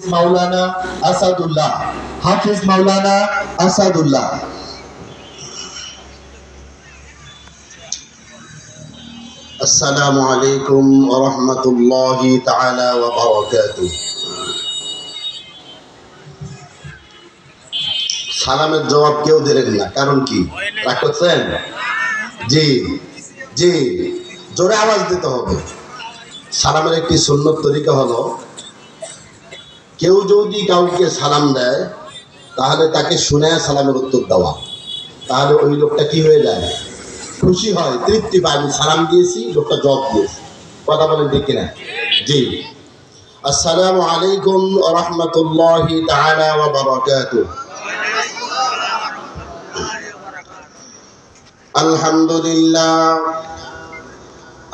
মাওলানা আসাদুল্লাহ, হাফিজ মাওলানা আসাদুল্লাহ। আসসালামু আলাইকুম ওয়া রাহমাতুল্লাহি তাআলা ওয়া বারাকাতুহু। সালামের জবাব কেউ দিলেন না, কারণ কি? রাগ করছেন? জি জি, জোরে আওয়াজ দিতে হবে। সালামের একটি সুন্নত তরিকা হলো, কেউ যদি কাউকে সালাম দেয় তাহলে তাকে শুনে সালামের উত্তর দেওয়া। তাহলে ওই লোকটা কি হয়ে যায়? খুশি হয়, তৃপ্তি পায়। আমি সালাম দিয়েছি, লোকটা জবাব দিয়েছে। কথা বলেন ঠিক কিনা? জি। আসসালামু আলাইকুম ওয়া রাহমাতুল্লাহি তাআলা ওয়া বারাকাতুহু।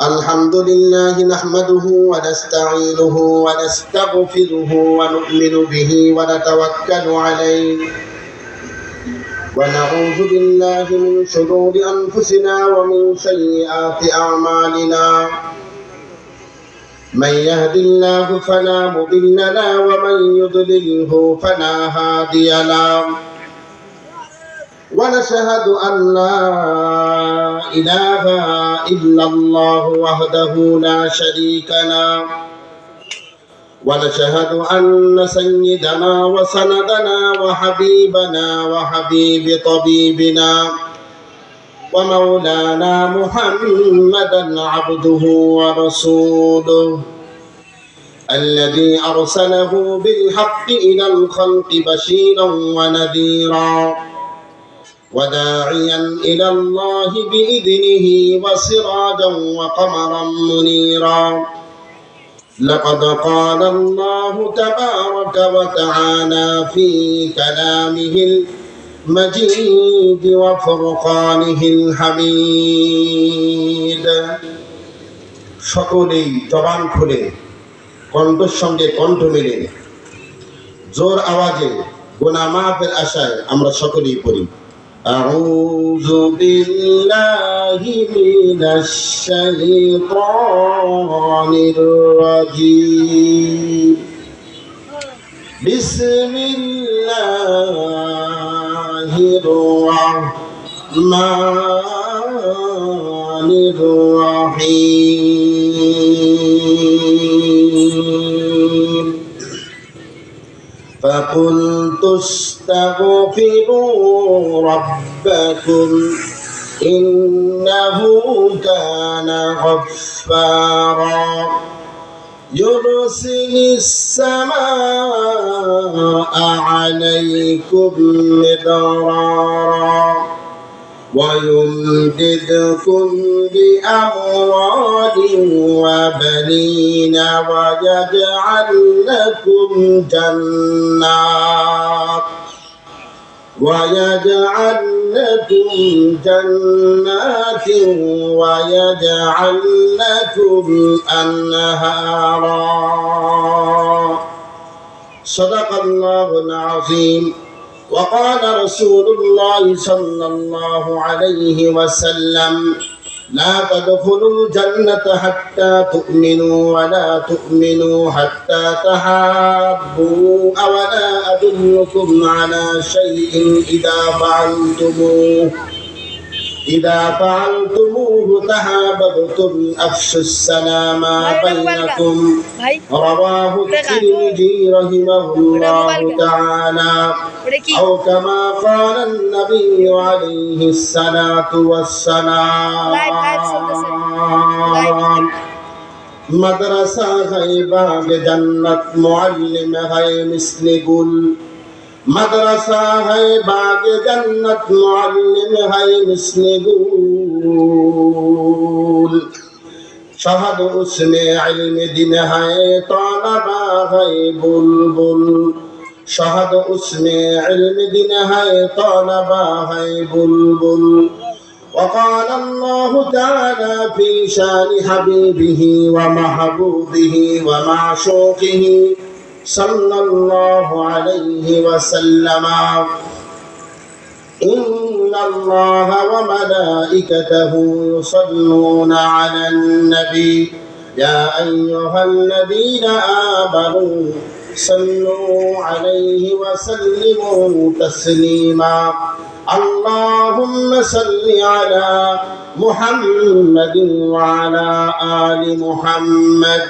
আলহামদুলিল্লাহ নাহমাদুহু ওয়া নাস্তাঈনুহু ওয়া নাস্তাগফিরুহু ওয়া নু'মিনু বিহি ওয়া নাতাওয়াক্কালু আলাইহি ওয়া নাউযু বিল্লাহি মিন শুরুরি আনফুসিনা ওয়া মিন সাইয়্যাতি আ'মালিনা। من يهد الله فلا مضل له ومن يضلله فلا هادي له ونشهد أن لا إله إلا الله وحده لا شريك له ونشهد أن سيدنا وسندنا وحبيبنا وحبيب طبيبنا ومولانا محمدا عبده ورسوله الذي أرسله بالحق إلى الخلق بشيرا ونذيرا وداعيا إلى الله بإذنه وسراجا وقمرا منيرا. لقد قال الله تبارك وتعالى في كلامه المجيد وفرقانه الحميد. সকলেই জবান খুলে কণ্ঠের সঙ্গে কণ্ঠ মিলে জোর আওয়াজে গুনাহ মাফের আশায় আমরা সকলেই পড়ি, আউযু বিল্লাহি মিনাশ শাইতানির রাজীম। বিসমিল্লাহির রাহমানির রাহিম। فقلت استغفروا ربكم إنه كان غفارا يرسل السماء عليكم مدرارا ويمددكم بأموال وبنين ويجعل لكم جنات ويجعل لكم أنهارا. صدق الله العظيم. وقال رسول الله صلى الله عليه وسلم لا تدخلوا الجنة حتى تؤمنوا ولا تؤمنوا حتى تحابوا أولا أدلكم على شيء إذا فعلتموه تحاببتم أفشوا السلام بينكم. رواه الترمذي رحمه الله تعالى أو كما قال النبي عليه الصلاة والسلام. مدرسہ ہے باغ جنت، معلم ہے مثل گل. مدرسہ ہے باغ جنت، معلم ہے مثل گل. شہد اس میں علم دن ہے، طالبہ ہے بلبل. شہد اس میں علم دن ہے، طالبہ ہے بلبل. وقال الله تعالى في شان حبيبه ومحبوبه ومعشوقه صلى الله عليه وسلم إن الله وملائكته يصلون على النبي يا أيها الذين آمنوا صلوا عليه وسلموا تسليما اللهم صل على محمد وعلى آل محمد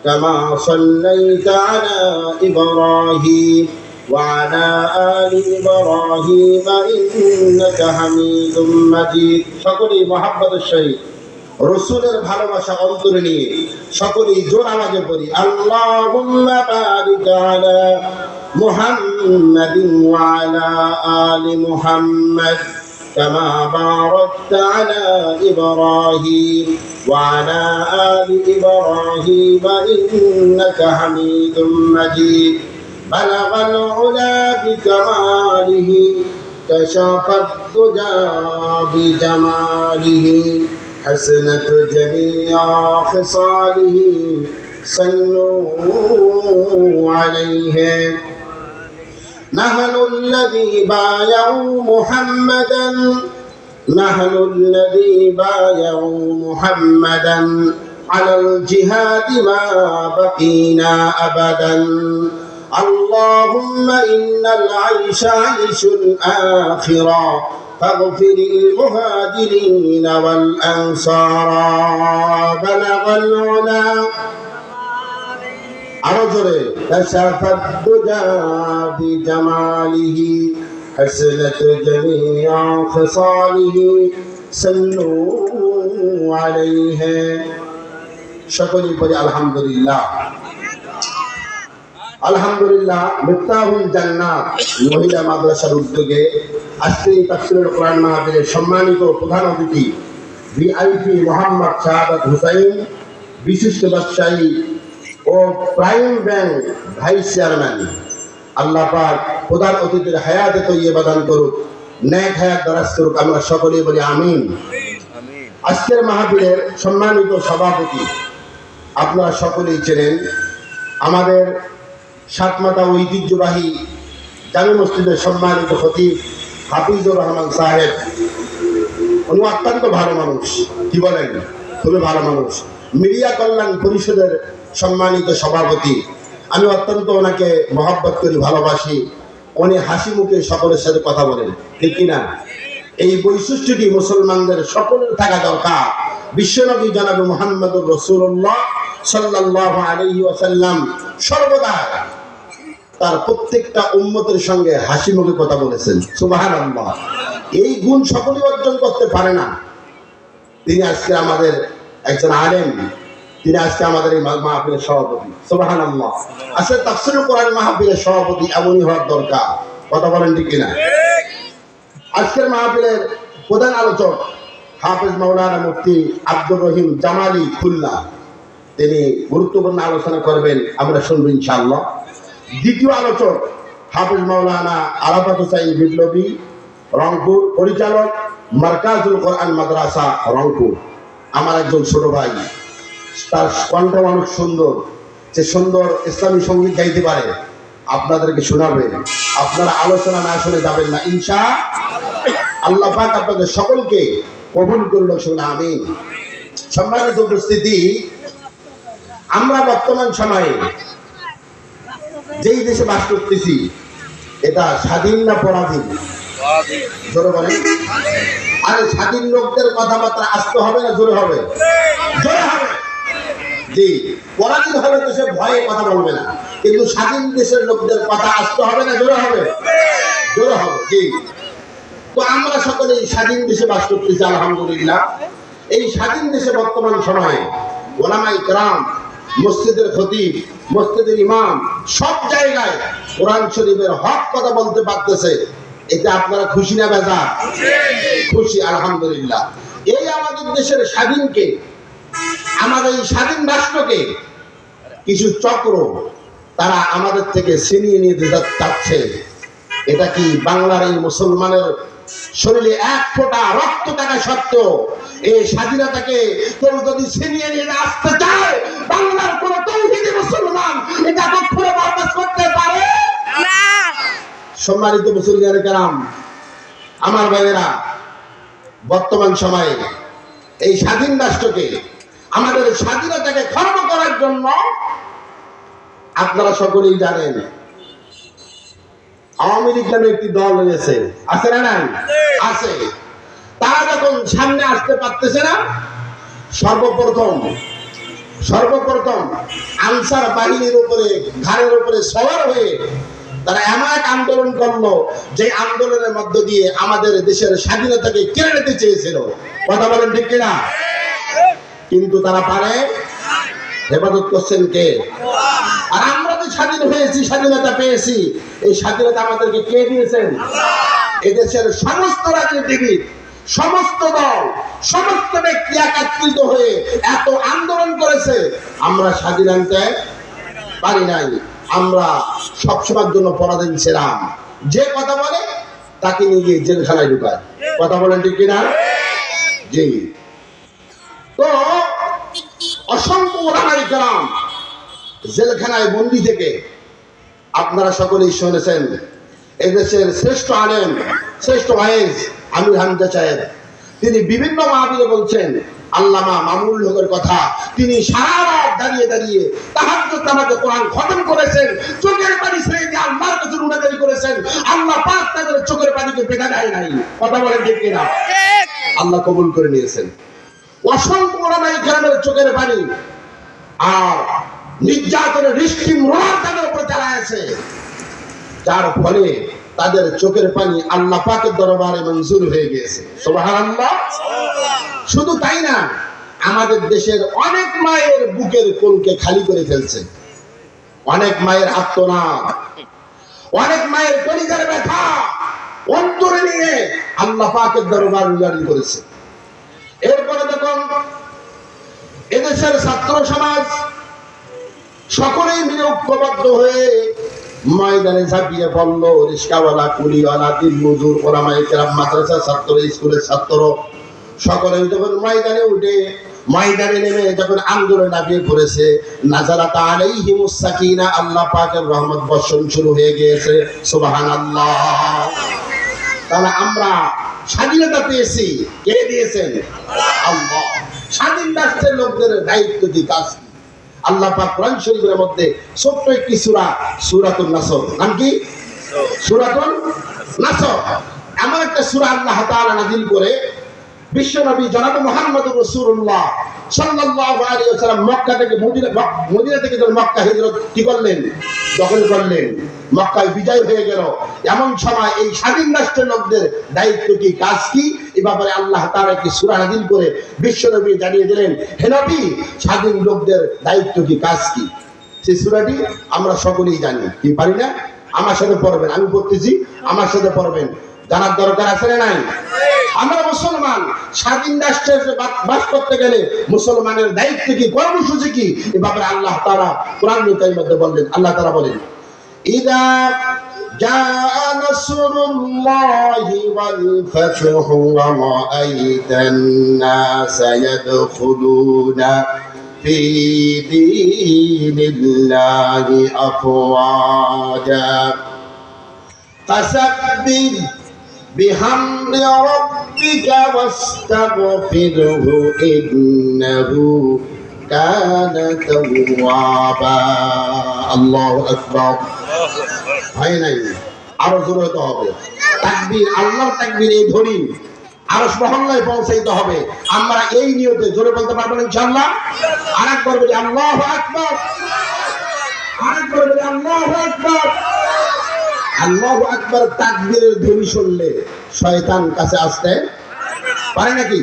كما صليت على إبراهيم وعلى آل إبراهيم إنك حميد مجيد সকলেই মহব্বতের সহিত রসুলের ভালোবাসা অন্তরে নিয়ে সকলেই জোর আওয়াজে পড়ি আল্লাহুম্মা বারিক আলা মুহাম্মাদিন ওয়া আলা আলি মুহাম্মাদ কামা বারাকতা আলা ইব্রাহিম ওয়া আলা আলি ইব্রাহিম ইন্নাকা হামিদুম মাজিদ বালাগাল উলা বিকামালিহি কাশাফাত দুজা বিজামালিহি حسنت جميع خصاله صلوا عليه نحن الذي بايعوا محمدا على الجهاد ما بقينا أبدا اللهم إن العيش عيش الآخرة فاغفر المهاجرين والأنصار بلغ العلا عرجره كشف الدجى بجماله حسنت جميع خصاله صلوا عليه সকলেই পড়ি আলহামদুলিল্লাহ আলহামদুলিল্লাহ মিফতাহুল জান্নাত মহিলা মাদ্রাসার উদ্যোগে আজকে তাফসীরুল কোরআন মাহফিলের সম্মানিত প্রধান অতিথি ভিআইপি মোহাম্মদ শাহাদাত হুসাইন বিশিষ্ট ব্যবসায়ী ও প্রাইম ব্যাংক ভাইস চেয়ারম্যান আল্লাহ পাক প্রধান অতিথির হায়াতে তৈয়বা দান করুক নেক হায়াত দারাজ করুক আমরা সকলেই বলি আমিন আজকের মাহফিলের সম্মানিত সভাপতি আপনারা সকলেই চেনেন আমাদের সাতমাতা ঐতিহ্যবাহী জামে মসজিদের সম্মানিত খতিব হাফিজুর রহমান সাহেব উনি অত্যন্ত ভালো মানুষ কি বলেন খুবই ভালো মানুষ মিডিয়া কল্যাণ পরিষদের সম্মানিত সভাপতি আমি অত্যন্ত ওনাকে মহব্বত করি ভালোবাসি উনি হাসি মুখে সকলের সাথে কথা বলেন ঠিক কিনা এই বৈশিষ্ট্যটি মুসলমানদের সকলের থাকা দরকার বিশ্বনবী জনাবে মুহাম্মদুর রাসূলুল্লাহ সাল্লাল্লাহু আলাইহি ওয়াসাল্লাম সর্বদা তার প্রত্যেকটা উম্মতের সঙ্গে হাসি মুখে কথা বলেছেন সুবহানাল্লাহ এই গুণ সকলেই অর্জন করতে পারে না তিনি আজকে আমাদের একজন আলেম তিনি আজকে আমাদের এই মাহফিলের সভাপতি সুবহানাল্লাহ আসলে তাফসীরুল কোরআন মাহফিলের সভাপতি এমনই হওয়ার দরকার কথা বলেন ঠিক কিনা আজকের মাহফিলের প্রধান আলোচক হাফেজ মাওলানা মুফতি আব্দুর রহিম জামালি খুলনা তিনি গুরুত্বপূর্ণ আলোচনা করবেন আমরা শুনবো ইনশাআল্লাহ দ্বিতীয় আলোচক হাফেজ মাওলানা আরাফাত হুসাইন বিপ্লবী রংপুর পরিচালক মারকাজুল কোরআন মাদ্রাসা রংপুর আমার একজন ছোট ভাই তার কণ্ঠ অনেক সুন্দর যে সুন্দর ইসলামী সঙ্গীত গাইতে পারে আপনাদেরকে শোনাবেন আপনারা আলোচনা না শুনে যাবেন না ইনশাআল্লাহ পাক আপনাদের সকলকে কবুল করুন শুনে আমিন সম্মানিত উপস্থিতি আমরা বর্তমান সময়ে যেই দেশে বাস করতেছি এটা স্বাধীন না পরাধীন জোরে বলেন আরে স্বাধীন লোকদের কথাবার্তা আসতে হবে না জোরে হবে জোরে হবে জি পরাধীন হলে তো সে ভয়ে কথা বলবে না কিন্তু স্বাধীন দেশের লোকদের কথা আসতে হবে না জোরে হবে জি তো আমরা সকলে স্বাধীন দেশে বাস করতেছি আলহামদুলিল্লাহ এই স্বাধীন দেশে বর্তমান সময়ে ওলামায়ে কেরাম মসজিদের খতিব মসজিদের ইমাম সব জায়গায় কোরআন শরীফের হক কথা বলতে পারতেছে এটা আপনারা খুশি না বেজার খুশি আলহামদুলিল্লাহ এই আমাদের দেশের স্বাধীনকে আমাদের এই স্বাধীন রাষ্ট্রকে কিছু চক্র তারা আমাদের থেকে ছিনিয়ে নিতে চাচ্ছে এটা কি বাংলার এই মুসলমানের শরীরে এক ফোঁটা রক্ত থাকা সত্ত্বেও এই স্বাধীনতাকে কেউ যদি ছিনিয়ে নিয়ে আসতে চায় বাংলার কোন তৌহিদি মুসলমান এটা কখনো বরদাস্ত করতে পারে না সম্মানিত মুসলিয়ানে কেরাম আমার ভাইয়েরা বর্তমান সময়ে এই স্বাধীন রাষ্ট্রকে আমাদের স্বাধীনতাকে খর্ব করার জন্য আপনারা সকলেই জানেন আওয়ামী লীগ নামে একটি দল রয়েছে, আছে না নাই? আছে। তারা যখন সামনে আসতে পারতেছে না, সর্বপ্রথম আনসার বাহিনীর উপরে, ঘাড়ের উপরে সওয়ার হয়ে তারা এমন এক আন্দোলন করলো, যে আন্দোলনের মধ্য দিয়ে আমাদের দেশের স্বাধীনতাকে কেড়ে নিতে চেয়েছিল। কথা বলেন ঠিক কিনা? কিন্তু তারা পারে। হেফাজত করছেন কে? আর আমরা তো স্বাধীন হয়েছি, স্বাধীনতা পেয়েছি, এই স্বাধীনতা আমাদেরকে কে দিয়েছেন? এদেশের সমস্ত রাজনীতিবিদ, সমস্ত দল, সমস্ত ব্যক্তি একত্রিত হয়ে এত আন্দোলন করেছে, আমরা স্বাধীন আনতে পারি নাই। আমরা সবসময়ের জন্য পরাধীন ছিলাম। যে কথা বলে তাকে নিয়ে গিয়ে জেলখানায় ঢুকায়। কথা বলেন ঠিক কিনা? জি। তো অসংখ্য ওলামায়ে কেরাম জেলখানায় বন্দী থেকে, আপনারা সকলেই শুনেছেন, এদেশের শ্রেষ্ঠ আলেম, শ্রেষ্ঠ ওয়াইজ আমির হামজা সাহেব, তিনি বিভিন্ন মাহফিলে বলছেন আল্লামা মামুনুল হকের কথা। তিনি সারা রাত দাঁড়িয়ে দাঁড়িয়ে তাহাজ্জুদ নামাজে কোরআন খতম করেছেন, চোখের পানি ছেড়ে দিয়ে আল্লাহর কাছে রুনাদারি করেছেন। আল্লাহ পাক তাদের চোখের পানিকে বেঁধে দেয় নাই। কথা বলেন ঠিক কিনা? আল্লাহ কবুল করে নিয়েছেন। অসংখ্য ওলামায়ে কেরামের চোখের পানি আর নির্যাতনের রিস্টিম রোলার তাদের উপর চালায় আছে, যার ফলে তাদের চোখের পানি আল্লাহ পাকের দরবারে মঞ্জুর হয়ে গিয়েছে। সুবহানাল্লাহ। শুধু তাই না, আমাদের দেশের অনেক মায়ের বুকের কোলকে খালি করে ফেলছে, অনেক মায়ের আত্মনাদ, অনেক মায়ের কলিজার ব্যথা অন্তরে নিয়ে আল্লাহ পাকের দরবার জারি করেছে। এরপরে দেখুন, এদেশের ছাত্র সমাজ সকলেই মিলে ঐক্যবদ্ধ হয়ে ময়দানে ঝাঁপিয়ে পড়লো। রিস্কাওয়ালা, কুলিওয়ালা, দিনমজুর, ওলামায়ে কেরাম, মাদ্রাসা ছাত্র, স্কুলের ছাত্র সকলে যখন ময়দানে নেমে যখন আন্দোলন নামিয়ে পড়েছে, নাযারাত আলাইহিমুস সাকিনা, আল্লাহ পাকের রহমত বর্ষণ শুরু হয়ে গিয়েছে। সুবহানাল্লাহ। তাহলে আমরা স্বাধীনতা পেয়েছি, কে দিয়েছেন? আল্লাহ। স্বাধীন রাষ্ট্রের লোকদের দায়িত্ব কি, কাজ কি? আল্লাহ পাক কোরআন শরীফের মধ্যে ছোট্ট একটি সূরা, সূরাতুন নাসর, নাম কি? সূরাতুন নাসর, এমন একটা সূরা আল্লাহ তাআলা নাযিল করে বিশ্বনবী জনাব মুহাম্মদুর রাসূলুল্লাহ সাল্লাল্লাহু আলাইহি ওয়াসাল্লাম মদিনা থেকে যখন মক্কা হিজরত কি করলেন, দখল করলেন, মক্কায় বিজয় হয়ে গেল, এমন সময় এই স্বাধীন রাষ্ট্রের লোকদের দায়িত্ব কি, কাজ কি, এই ব্যাপারে আল্লাহ তাআলা একটি সূরা নাযিল করে বিশ্বনবী জানিয়ে দিলেন, হে নবী, স্বাধীন লোকদের দায়িত্ব কি, কাজ কি। সেই সূরাটি আমরা সকলেই জানি, কি পারি না? আমার সাথে পড়বেন, আমি পড়তেছি, আমার সাথে পড়বেন, জানার দরকার আছে না নাই? আমরা মুসলমান, স্বাধীন রাষ্ট্রে বাস করতে গেলে মুসলমানের দায়িত্ব কি, কর্মসূচি কি, এ ব্যাপারে আল্লাহ তাআলা কোরআনের মধ্যে বললেন। আল্লাহ তাআলা বলেন, ইদা জাআ নাসরুল্লাহি ওয়াল ফাতহু ওয়া রাআইতান নাসা ইয়াদখুলুনা ফি দীনিল্লাহি আফওয়াজা ফাসাব্বিহ বিহামদি রাব্বিকা ওয়াস্তাগফিরহু ইন্নাহু কানা তাওয়াবা। আল্লাহু আকবার। হয় নাই? আরো জোরে হতে হবে তাকবীর, আল্লাহর তাকবীর এই ধ্বনি আরশ মহল্লায় পৌঁছাইতে হবে। আমরা এই নিয়তে জোরে বলতে পারবেন ইনশাআল্লাহ? আরেকবার বলি আল্লাহু আকবার, আরেকবার বলি আল্লাহু আকবার। আল্লাহু আকবার তাকবীরের ধ্বনি শুনলে শয়তান কাছে আসতে পারে নাকি?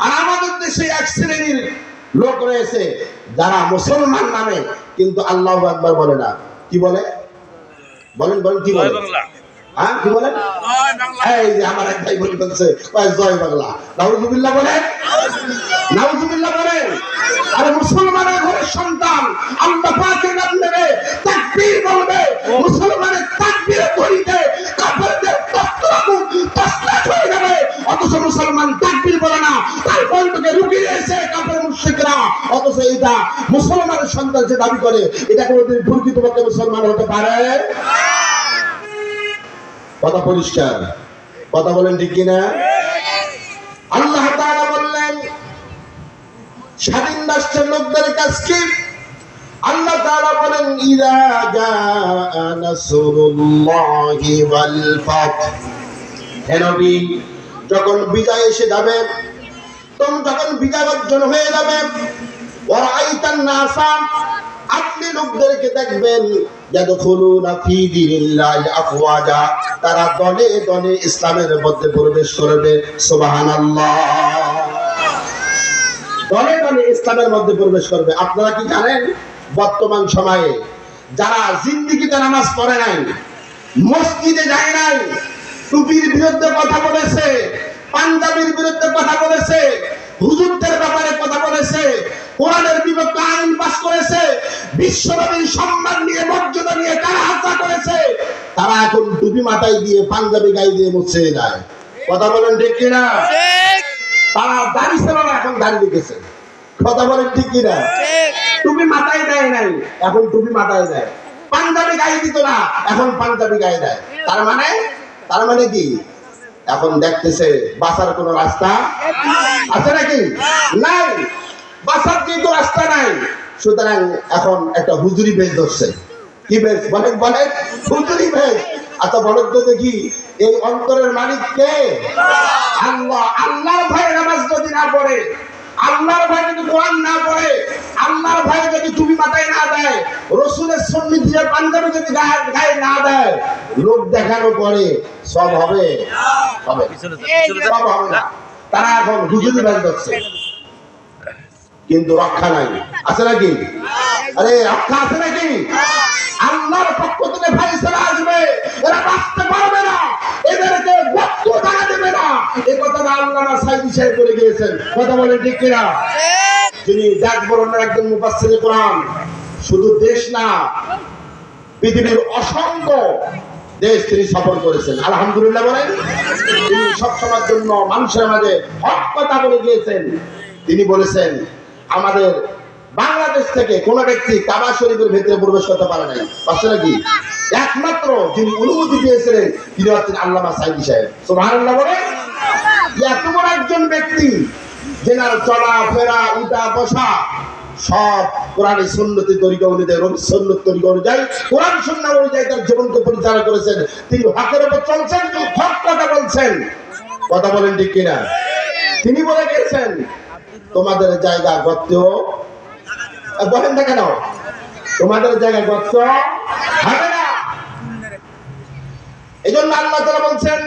আর আমাদের দেশে এক শ্রেণীর লোক রয়েছে যারা মুসলমান নামে কিন্তু আল্লাহু আকবার বলে না। কি বলে? বলেন বলেন, কি বলে? হ্যাঁ, কি বলেন? এই যে আমার এক ভাই বলে বলছে জয় বাংলা, নাউজুবিল্লাহ বলেন, নাউজুবিল্লাহ বলেন। আরে মুসলমানের ঘরের সন্তান আল্লাহ পাকের নাম নেবে, তাকবীর বলবে, মুসলমানের তাকবীরের ধ্বনিতে কাফেরদের তসলাত হয়ে যাবে। অথচ মুসলমান তাকবীর বলে না, তার কণ্ঠকে রুকিয়ে দিয়েছে কাফের মুশরিকরা। অথচ এটা মুসলমানের সন্তান যে দাবি করে, এটা কোনোদিন প্রকৃতপক্ষে মুসলমান হতে পারে? কথা পরিষ্কার, কথা বলেন ঠিক কিনা? আল্লাহ তাআলা বললেন স্বাধীন রাষ্ট্রের লোকদের কাজ কি? আল্লাহ তাআলা বলেন ইযা জাআ নাসরুল্লাহি ওয়াল ফাত, হে নবী যখন বিজয় এসে যাবে, তুমি যখন বিজয় অর্জন হয়ে যাবে, ওয়ারাইতান নাসা, আপনি লোকদেরকে দেখবেন ইয়াদখুলুনা ফি দীনিল্লাহি আফওয়াজা, তারা দলে দলে ইসলামের মধ্যে প্রবেশ করবে। সুবহানাল্লাহ। দলে দলে ইসলামের মধ্যে প্রবেশ করবে। আপনারা কি জানেন বর্তমান সময়ে যারা জিন্দেগিতে নামাজ পড়ে নাই, মসজিদে যায় নাই, টুপির বিরুদ্ধে কথা বলেছে, পাঞ্জাবির বিরুদ্ধে কথা বলেছে, হুজুরদের ব্যাপারে কথা বলেছে, কোরআনের বিপক্ষে আইন পাস করেছে, বিশ্বনবীর সম্মান নিয়ে মর্যাদা নিয়ে কারা হাসা করেছে, তারা এখন টুপি মাথায় দিয়ে পাঞ্জাবি গায়ে দিয়ে মসজিদে যায়। কথা বলেন ঠিক কিনা? তারা দাড়ি ছিল না, এখন দাড়ি রেখেছে। কথা বলেন ঠিক কিনা? টুপি মাথায় দেয় নাই, এখন টুপি মাথায় দেয়। পাঞ্জাবি গায়ে দিত না, এখন পাঞ্জাবি গায়ে দেয়। তার মানে কি? এখন দেখতেছে বাঁচার কোন রাস্তা আছে নাকি? নাই, বাঁচার কিন্তু রাস্তা নাই। সুতরাং এখন একটা হুজুরি বেশ ধরছে। কি বেশ বলেন? হুজুরি বেশ। আচ্ছা বলেন তো দেখি, এই অন্তরের মালিক কে? আল্লাহ। আল্লাহর ভয়ে নামাজ যদি না পড়ে, আল্লাহর ভয়ে যদি কোরআন না পড়ে, আল্লাহর ভয়ে যদি টুপি মাথায় না দেয়, রাসূলের সুন্নাত দিয়ে পাঞ্জাবি যদি গায়ে না দেয়, লোক দেখানো পরে সব হবে? সব হবে না। তারা এখন হুজুরি বেশ ধরছে, কিন্তু রক্ষা নাই। আছে নাকি? আরে রক্ষা আছে নাকি? আল্লাহর পক্ষ থেকে ফয়সালা আসবে, এরা বাঁচতে পারবে না, এদেরকে ওয়াক্ত টাকা দেবে না। এই কথাটা আল্লামা সাইদি সাহেব বলে গিয়েছেন। কথা বলেন ঠিক কিনা? তিনি জাগবরণের একজন মুফাসসির কোরআন। শুধু দেশ না, পৃথিবীর অসংখ্য দেশ তিনি সফর করেছেন। আলহামদুলিল্লাহ বলেন। তিনি সবসময়ের জন্য মানুষের মাঝে হক কথা বলে গিয়েছেন। তিনি বলেছেন আমাদের বাংলাদেশ থেকে কোন ব্যক্তি কাবা শরীফের ভিতরে প্রবেশ করতে পারে নাই। পারছে নাকি? একমাত্র যিনি অনুমতি দিয়েছিলেন তিনি হচ্ছেন আল্লামা সাইদি সাহেব। সুবহানাল্লাহ বলেন। এত বড় একজন ব্যক্তি, যেনার চলা ফেরা উঠা বসা সব কোরআন সুন্নতের তরিকা অনুযায়ী, রবি সুন্নত তরিকা অনুযায়ী, কোরআন সুন্নাহ অনুযায়ী তার জীবনকে পরিচালনা করেছেন। তিনি হকের উপর চলছেন, হক কথা বলছেন। কথা বলেন ঠিক কিনা? তিনি বলে গেছেন তোমাদের জায়গা গর্ত, বলেন না কেন? তোমাদের জায়গা গর্ত হবে না। এই জন্য আল্লাহ তাআলা বলছেন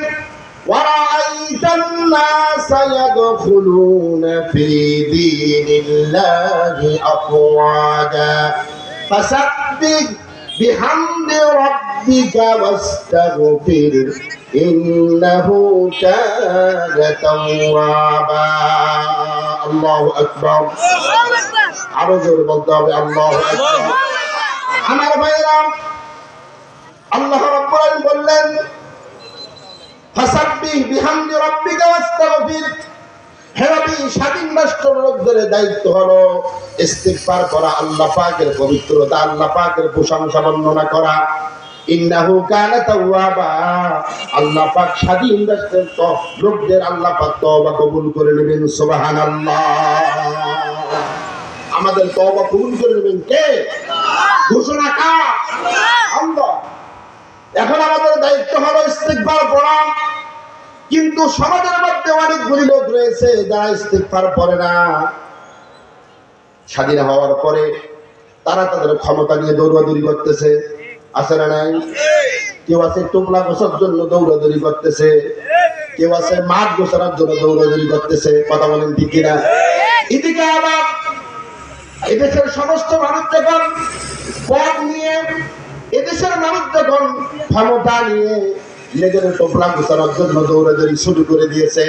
ওয়ারাআইতান নাসা ইয়াদখুলুনা ফি দীনিল্লাহি আফওয়াজা ফাসাব্বিহ বিহামদি রাব্বিকা ওয়াস্তাগফির ইন্নাহু কানা তাওয়াবা। আল্লাহু আকবার। আরো জোরে বলতে হবে আল্লাহু আকবার। আমার ভাইরা, আল্লাহ রাব্বুল আলামিন বললেন ফাসাব্বিহ বিহামদি রাব্বিকা ওয়াস্তাগফির, হে নবী স্বাধীন রাষ্ট্রের লোকদের দায়িত্ব হলো ইস্তিগফার করা, আল্লাহ পাকের পবিত্রতা, আল্লাহ পাকের প্রশংসা বর্ণনা করা। ইন্নাহু কানা তাওয়াবা, আল্লাহ পাক স্বাধীন রাষ্ট্রের লোকদের আল্লাহ পাক তওবা কবুল করে নেবেন। সুবহানাল্লাহ। আমাদের তওবা কবুল করে নেবেন কে? ঘোষণা কার? আল্লাহ। এখন আমাদের দায়িত্ব হলো ইস্তিগফার করা। কিন্তু সমাজের মধ্যে অনেকগুলি লোক রয়েছে যারা ইস্তিগফার করে না। স্বাধীন হওয়ার পরে তারা তাদের ক্ষমতা নিয়ে দৌড়াদৌড়ি করতেছে। আছে না নাই? কেউ আছে টোপলা গোছার জন্য দৌড়াদৌড়ি করতেছে, কেউ আছে মাঠ গোছানোর জন্য দৌড়াদৌড়ি করতেছে। কথা বলেন ঠিক কিনা? এদিকে আবার এদেশের সমস্ত মানুষ যখন পদ নিয়ে, এদেশের মানুষ যখন ক্ষমতা নিয়ে নিজের টোপলা গোছানোর জন্য দৌড়াদৌড়ি শুরু করে দিয়েছে,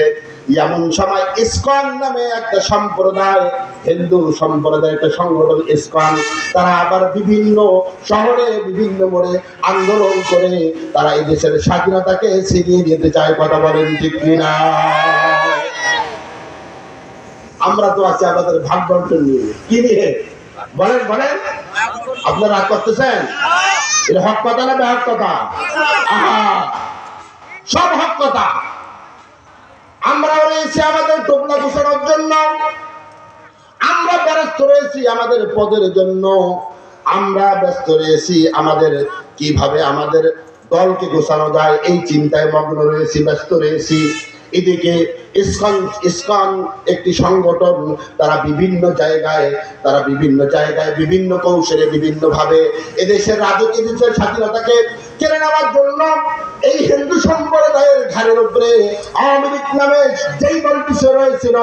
এমন সময় ইসকন নামে একটা সম্প্রদায়, হিন্দু সম্প্রদায় একটা সংগঠন ইসকন, তারা আবার বিভিন্ন শহরে বিভিন্ন মোড়ে আন্দোলন করে তারা এই দেশের স্বাধীনতাকে ছিনিয়ে নিতে চায়। কথা বলেন ঠিক কিনা? আমরা তো আছি আমাদের ভাগ বন্টন নিয়ে। কি নিয়ে? বলেন বলেন। আপনারা রাগ করতেছেন? এটা হক কথা না বেহক কথা? সব হক কথা। আমরাও রয়েছি আমাদের টোপলা গোছানোর জন্য, আমরা ব্যস্ত রয়েছি আমাদের পদের জন্য, আমরা ব্যস্ত রয়েছি আমাদের কিভাবে আমাদের দলকে গোছানো যায় এই চিন্তায় মগ্ন রয়েছি, ব্যস্ত রয়েছি। এদিকে ইসকন ইসকন একটি সংগঠন, তারা বিভিন্ন জায়গায় বিভিন্ন কৌশলে বিভিন্ন ভাবে এদেশের রাজকীয় দেশের স্বাধীনতাকে কেড়ে নেওয়ার জন্য এই হিন্দু সম্প্রদায়ের ঘাড়ের উপরে আওয়ামী লীগ নামে যেই দলটি রয়েছিল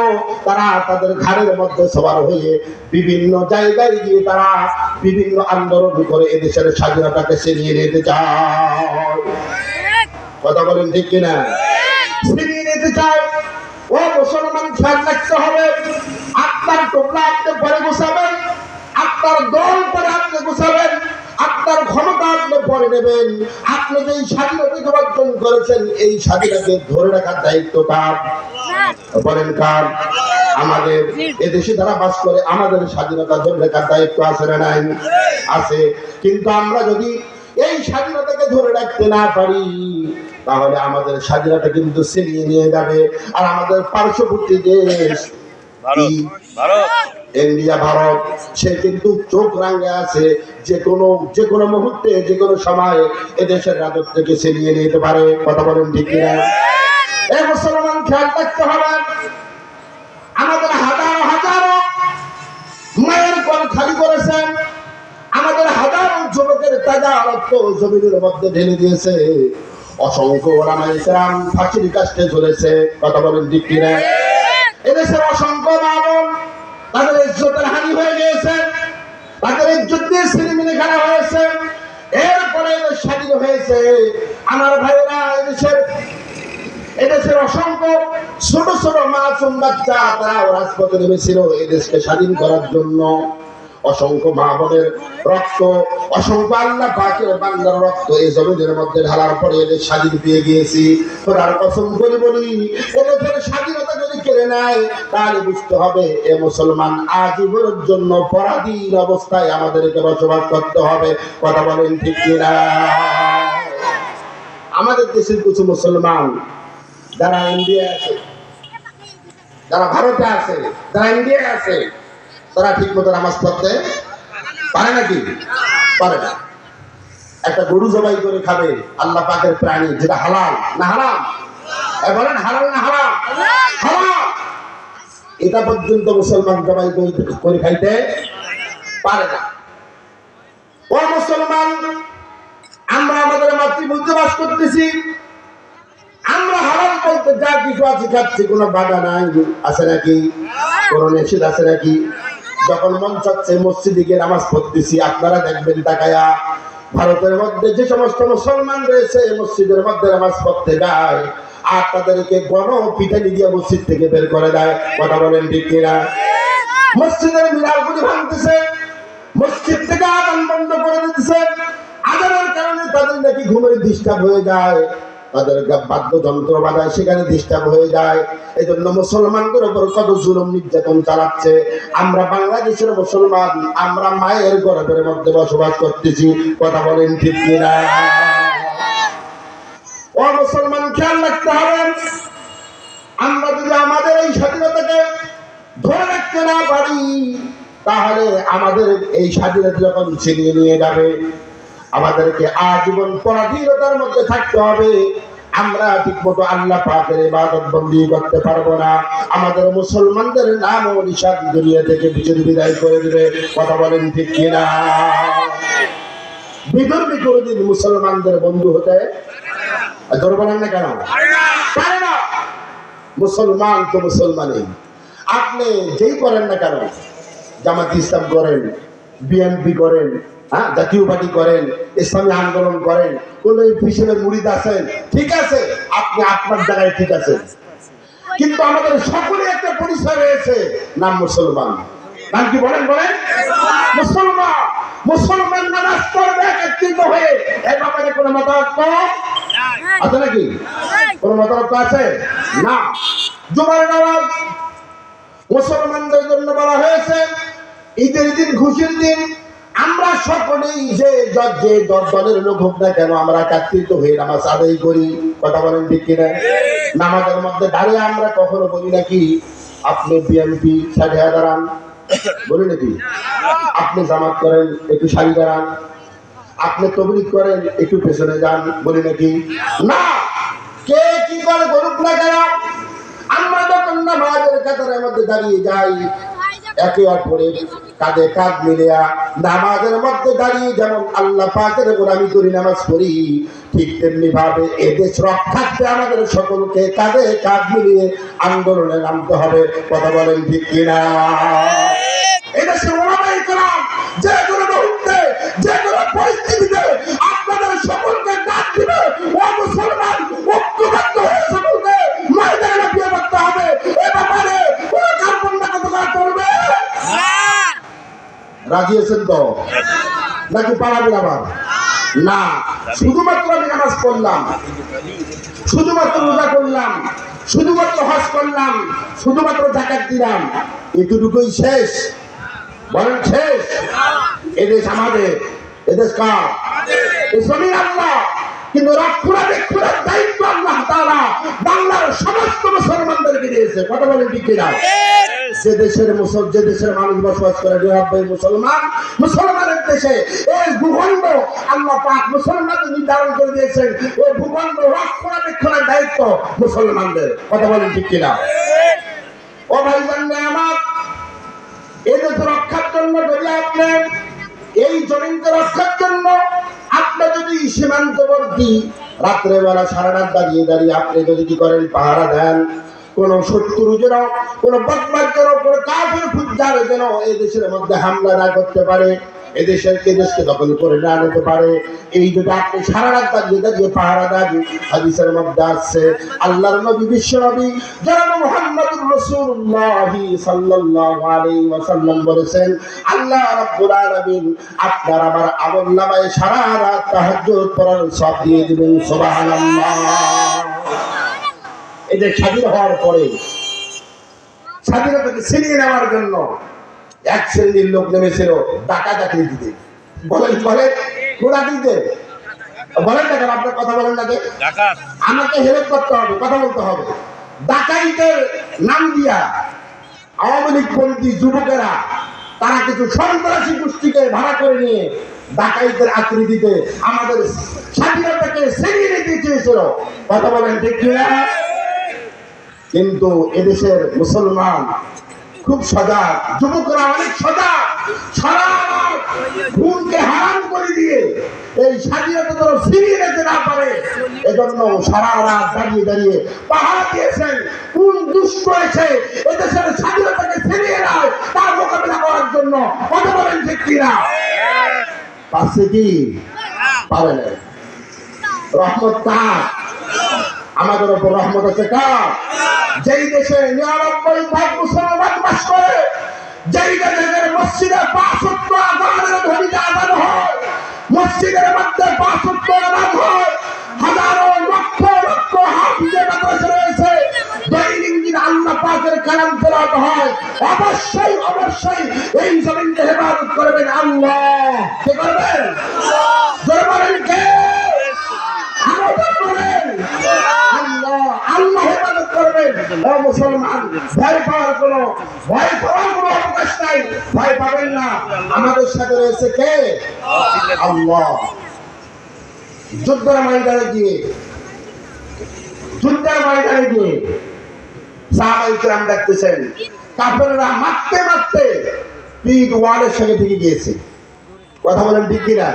তারা তাদের ঘাড়ের মধ্যে সবার হয়ে বিভিন্ন জায়গায় গিয়ে তারা বিভিন্ন আন্দোলন করে এদেশের স্বাধীনতাকে ছিনিয়ে নিতে চায়। কথা বলেন ঠিক কিনা? ছিনিয়ে নিতে চায়। ও মুসলমান, খেয়াল রাখতে হবে, আপনার টোপলা আপনি পরে গোছাবেন, আপনার দল পরে আপনি গোছাবেন, আপনার ক্ষমতা আপনি পরে নেবেন। আপনি যে স্বাধীনতাকে অর্জন করেছেন এই স্বাধীনতাকে ধরে রাখার দায়িত্ব কার? বলেন কার? আমাদের। এদেশে যারা বাস করে আমাদের স্বাধীনতা ধরে রাখার দায়িত্ব আছে না নাই? আছে। কিন্তু আমরা যদি এই স্বাধীনতাকে ধরে রাখতে না পারি তাহলে আমাদের স্বাধীনতা কিন্তু ছিনিয়ে নিয়ে যাবে। আর আমাদের পার্শ্ববর্তী দেশ ইন্ডিয়া, ভারত, সে কিন্তু চোখ রাঙে আছে, যে কোনো মুহূর্তে যে কোনো সময় এদেশের রাজত্ব থেকে ছিনিয়ে নিতে পারে। কথা বলেন ঠিক কিনা? এই মুসলমান, খেয়াল রাখতে হবে, আমাদের হাজারো হাজারো মায়ের কোল খালি করেছেন, আমাদের হাজারো যুবকের তাজা রক্ত জমিনের মধ্যে ঢেলে দিয়েছে, অসংখ্য ওলামায়ে কেরাম ফাঁসির কাস্টে ঝুলেছে। কথা বলেন ঠিক কিনা? এদেশের অসংখ্য মা-বোন তাদের ইজ্জতের হানি হয়ে গিয়েছে, তাদের ইজ্জত দিয়ে ছিনিমিনি খেলা হয়েছে। এরপরে এদের স্বাধীন হয়েছে। আমার ভাইয়েরা, এদেশের অসংখ্য ছোট ছোট মাসুম বাচ্চা তারা রাজপথে নেমেছিল এদেশকে স্বাধীন করার জন্য। অসংখ্য মা বোনের রক্ত, অসংখ্য আল্লাহ পাকের বান্দার রক্ত এই জমিনের মধ্যে ঢালার পরে এদের স্বাধীন পেয়ে গিয়েছি। খোদার কসম করে বলি, এদের স্বাধীনতা যদি কেড়ে নেয় তাহলে বুঝতে হবে এ মুসলমান আজীবনের জন্য পরাধীন অবস্থায় আমাদেরকে বসবাস করতে হবে। কথা বলেন ঠিক কিনা? আমাদের দেশের কিছু মুসলমান যারা ইন্ডিয়ায় আছে, যারা ভারতে আছে, যারা ইন্ডিয়ায় আছে, তারা ঠিক মতো নামাজ পড়তে পারে নাকি? পারে না। একটা গরু জবাই করে খাবে আল্লাহ পাকের প্রাণী, যেটা হালাল না হারাম? বলেন হালাল না হারাম? হালাল। এটা পর্যন্ত মুসলমান জবাই করে খাইতে পারে না। ও মুসলমান, আমরা আমাদের মাতৃভূমিতে বাস করতেছি, আমরা হারাম বলতে যা কিছু আছে খাচ্ছি, কোনো বাধা নাই, আছে নাকি? কোনো নিষেধ আছে নাকি? যখন মন চাচ্ছে মসজিদে গিয়ে নামাজ পড়তেছি, আপনারা দেখবেন তাকায়া ভারতের মধ্যে যে সমস্ত মুসলমান রয়েছে মসজিদের মধ্যে নামাজ পড়তে যায় আর তাদেরকে গণপিটানি দিয়ে মসজিদ থেকে বের করে দেয়। কথা বলেন ঠিক কিনা? মসজিদের মিনারগুলি ভাঙতেছে, মসজিদ থেকে আযান বন্ধ করে দিতেছে। আযানের কারণে তাদের নাকি ঘুমের ডিস্টার্ব হয়ে যায়, তাদের বাদ্যযন্ত্র বাজায় সেখানে ডিস্টার্ব হয়ে যায়। এই জন্য মুসলমানদের উপর কত জুলুম নির্যাতন চালাচ্ছে। আমরা বাংলাদেশের মুসলমান, আমরা মায়ের গর্ভের মধ্যে বসবাস করতেছি। কথা বলেন ঠিক কিনা? ও মুসলমান, খেয়াল রাখতে হবে, আমরা যদি আমাদের এই স্বাধীনতাকে ধরে রাখতে না পারি তাহলে আমাদের এই স্বাধীনতা যখন ছিনিয়ে নিয়ে যাবে আমাদেরকে আজীবন পরাধীনতার মধ্যে থাকতে হবে। আমরা ঠিকমতো আল্লাহ পাকের ইবাদত বন্দী করতে পারবো না। আমাদের মুসলমানদের নাম ও নিশান দুনিয়া থেকে বিদায় করে দিবে। কথা বলেন ঠিক কিনা? বিধর্মী কোনদিন মুসলমানদের বন্ধু হতে জোর বলেন না কেন? পারে না। মুসলমান তো মুসলমানই। আপনি যেই করেন না কেন, জামাত ইসলাম করেন, বিএনপি করেন, জাতীয় পার্টি করেন, ইসলামী আন্দোলন করেন, কোন পিছনের মুরিদ আছেন, ঠিক আছে, আপনি আপনার জায়গায় ঠিক আছেন, কিন্তু আমাদের সকলে একটা পরিচয় রয়েছে, নাম মুসলমান। নাম কি বলেন? বলেন মুসলমান। মুসলমান নামাজ পড়বে একত্রিত হয়ে, এর ব্যাপারে কোনো মতামত আছে নাকি? কোনো মতামত আছে না? জুমার নামাজ মুসলমানদের জন্য বলা হয়েছে ঈদের দিন, খুশির দিন। আমরা সকলেই যে দলের লোক হোক না কেন আমরা একত্রিত হয়ে নামাজ আদায় করি। কথা বলেন ঠিক কিনা? নামাজের মধ্যে দাঁড়িয়ে আমরা কখনো বলি নাকি আপনি বিএনপি সাথে দাঁড়ান, বলি নাকি? আপনি জামাত করেন, একটু সারি দাঁড়ান। আপনি তবলিগ করেন, একটু পেছনে যান, বলি নাকি? না, কে কি করে করুক না কেন, আমরা যখন নামাজের কাতারের মধ্যে দাঁড়িয়ে যাই, একে অপরের কাঁধে কাঁধ মিলিয়া নামাজের মধ্যে দাঁড়িয়ে যেমন আল্লাহ পাকের গোলামি করি, নামাজ পড়ি, ঠিক তেমনি ভাবে এদেশ রক্ষার্থে আমাদের সকলকে কাঁধে কাঁধ মিলিয়ে আন্দোলনে নামতে হবে। কথা বলেন ঠিক কিনা? এদেশে ওলামায়ে কেরাম যে কোনো মুহূর্তে যে কোনো পরিস্থিতিতে আপনাদের সকলকে ডাক দিবে, ও মুসলমান ঐক্যবদ্ধ হয়ে সকলকে ময়দানে নামিয়ে পড়তে হবে। এ ব্যাপারে কোনো কার্পণ্য কথা চলবে না। রাজি আছেন তো নাকি পালাবেন আবার? না, শুধুমাত্র আমি নামাজ পড়লাম, শুধুমাত্র রোজা করলাম, শুধুমাত্র হজ করলাম, শুধুমাত্র যাকাত দিলাম, এতটুকুই শেষ? বলেন শেষ? এদেশ আমাদের, এদেশ কার? এই জমিন আল্লাহ, কিন্তু রক্ষণাবেক্ষণের দায়িত্ব আল্লাহ তাআলা বাংলার সমস্ত মুসলমানদেরকে দিয়েছে। কথা বলেন ঠিক কিনা? যে দেশের মানুষ বসবাস করে ৯৯ মুসলমান, মুসলমানের দেশে এই ভূখণ্ড আল্লাহ পাক মুসলমানদের নির্ধারণ করে দিয়েছেন, এই ভূখণ্ড রক্ষণাবেক্ষণের দায়িত্ব মুসলমানদের। কথা বলেন ঠিক কিনা? ও ভাই জানলে আমার, এদেশ রক্ষার জন্য যদি আপনি, এই জমিনকে রক্ষার জন্য আপনি যদি সীমান্তবর্তী রাত্রেবেলা সারা রাত দাঁড়িয়ে দাঁড়িয়ে আপনি যদি কি করেন, পাহারা দেন, কোন শত্রু যেন, কোন বদমাশ যেন, কোন কাফের ফুজ্জার যেন এই দেশের মধ্যে হামলা না করতে পারে, এদেশকে দখল করে না নিতে পারে, এই যদি আপনি সারা রাত দাঁড়িয়ে দাঁড়িয়ে পাহারা দেন, হাদিসের মধ্যে আসছে আল্লাহর নবী বিশ্ব নবী জনাব মুহাম্মদুর রাসূলুল্লাহ সাল্লাল্লাহু আলাইহি ওয়াসাল্লাম বলেছেন, আল্লাহ রাব্বুল আলামিন আপনার আমার আমলনামায় সারা রাত তাহাজ্জুদ পড়ার সওয়াব দিয়ে দিবেন। সুবহানাল্লাহ। এই যে স্বাধীন হওয়ার পরে স্বাধীনতাকে ছিনিয়ে নেওয়ার জন্য এক শ্রেণীর লোক নেমেছিল ডাকাতি দিতে। বলেন বলেন কোথা দিতে বলেন না কেন? আপনার কথা বলেন না যে আমাকে হেল্প করতে হবে, কথা বলতে হবে। ডাকাইতের নাম দিয়া আওয়ামী লীগ পন্থী যুবকেরা তারা কিছু সন্ত্রাসী গোষ্ঠীকে ভাড়া করে নিয়ে ডাকাইতের আকৃতিতে আমাদের স্বাধীনতাকে ছিনিয়ে নিতে চেয়েছিল। কথা বলেন ঠিক কিনা? কিন্তু এদেশের মুসলমান খুব সজাগ, যুবকরা অনেক সজাগ, সারা ঘুমকে হারাম করে দিয়ে এই স্বাধীনতা যেন ছিনিয়ে নিতে না পারে এজন্য সারা রাত দাঁড়িয়ে দাঁড়িয়ে পাহারা দিয়েছেন। কোন দুষ্ট এসে এদেশের স্বাধীনতাকে ছিনিয়ে নেয় তার মোকাবিলা করার জন্য। কথা বলেন ঠিক কিনা? পারছে কি? পারে না। রহমত কার? আমাদের উপর রহমত আছে কার? যেই দেশে ৯৯% মুসলমান বাস করে, যেই দেশের মসজিদে ৫ ওয়াক্ত আযানের ধ্বনিতে আযান হয়, মসজিদের মধ্যে ৫ ওয়াক্ত নামাজ হয়, হাজারো লক্ষ লক্ষ হাফিজে মাদ্রাসা রয়েছে, দৈনিক দিন আল্লাহ পাকের কালাম তেলাওয়াত হয়, অবশ্যই অবশ্যই এই জমিনকে হেফাজত করবেন আল্লাহ। কে করবেন? জোরে বলেন কে? আরো বলেন আল্লাহ। আল্লাহ হেফাজত করবেন। ও মুসলমান, ভয় পাওয়ার কোনো অবকাশ নাই, ভয় পাবেন না। আমাদের সাথে রয়েছে কে? আল্লাহ। যুদ্ধের ময়দানে গিয়ে সাহাবায়ে কেরাম দেখতেছেন কাফেররা মারতে মারতে পিঠ ওয়ালের সঙ্গে ঢেকে গিয়েছে। কথা বলেন ঠিক কিনা?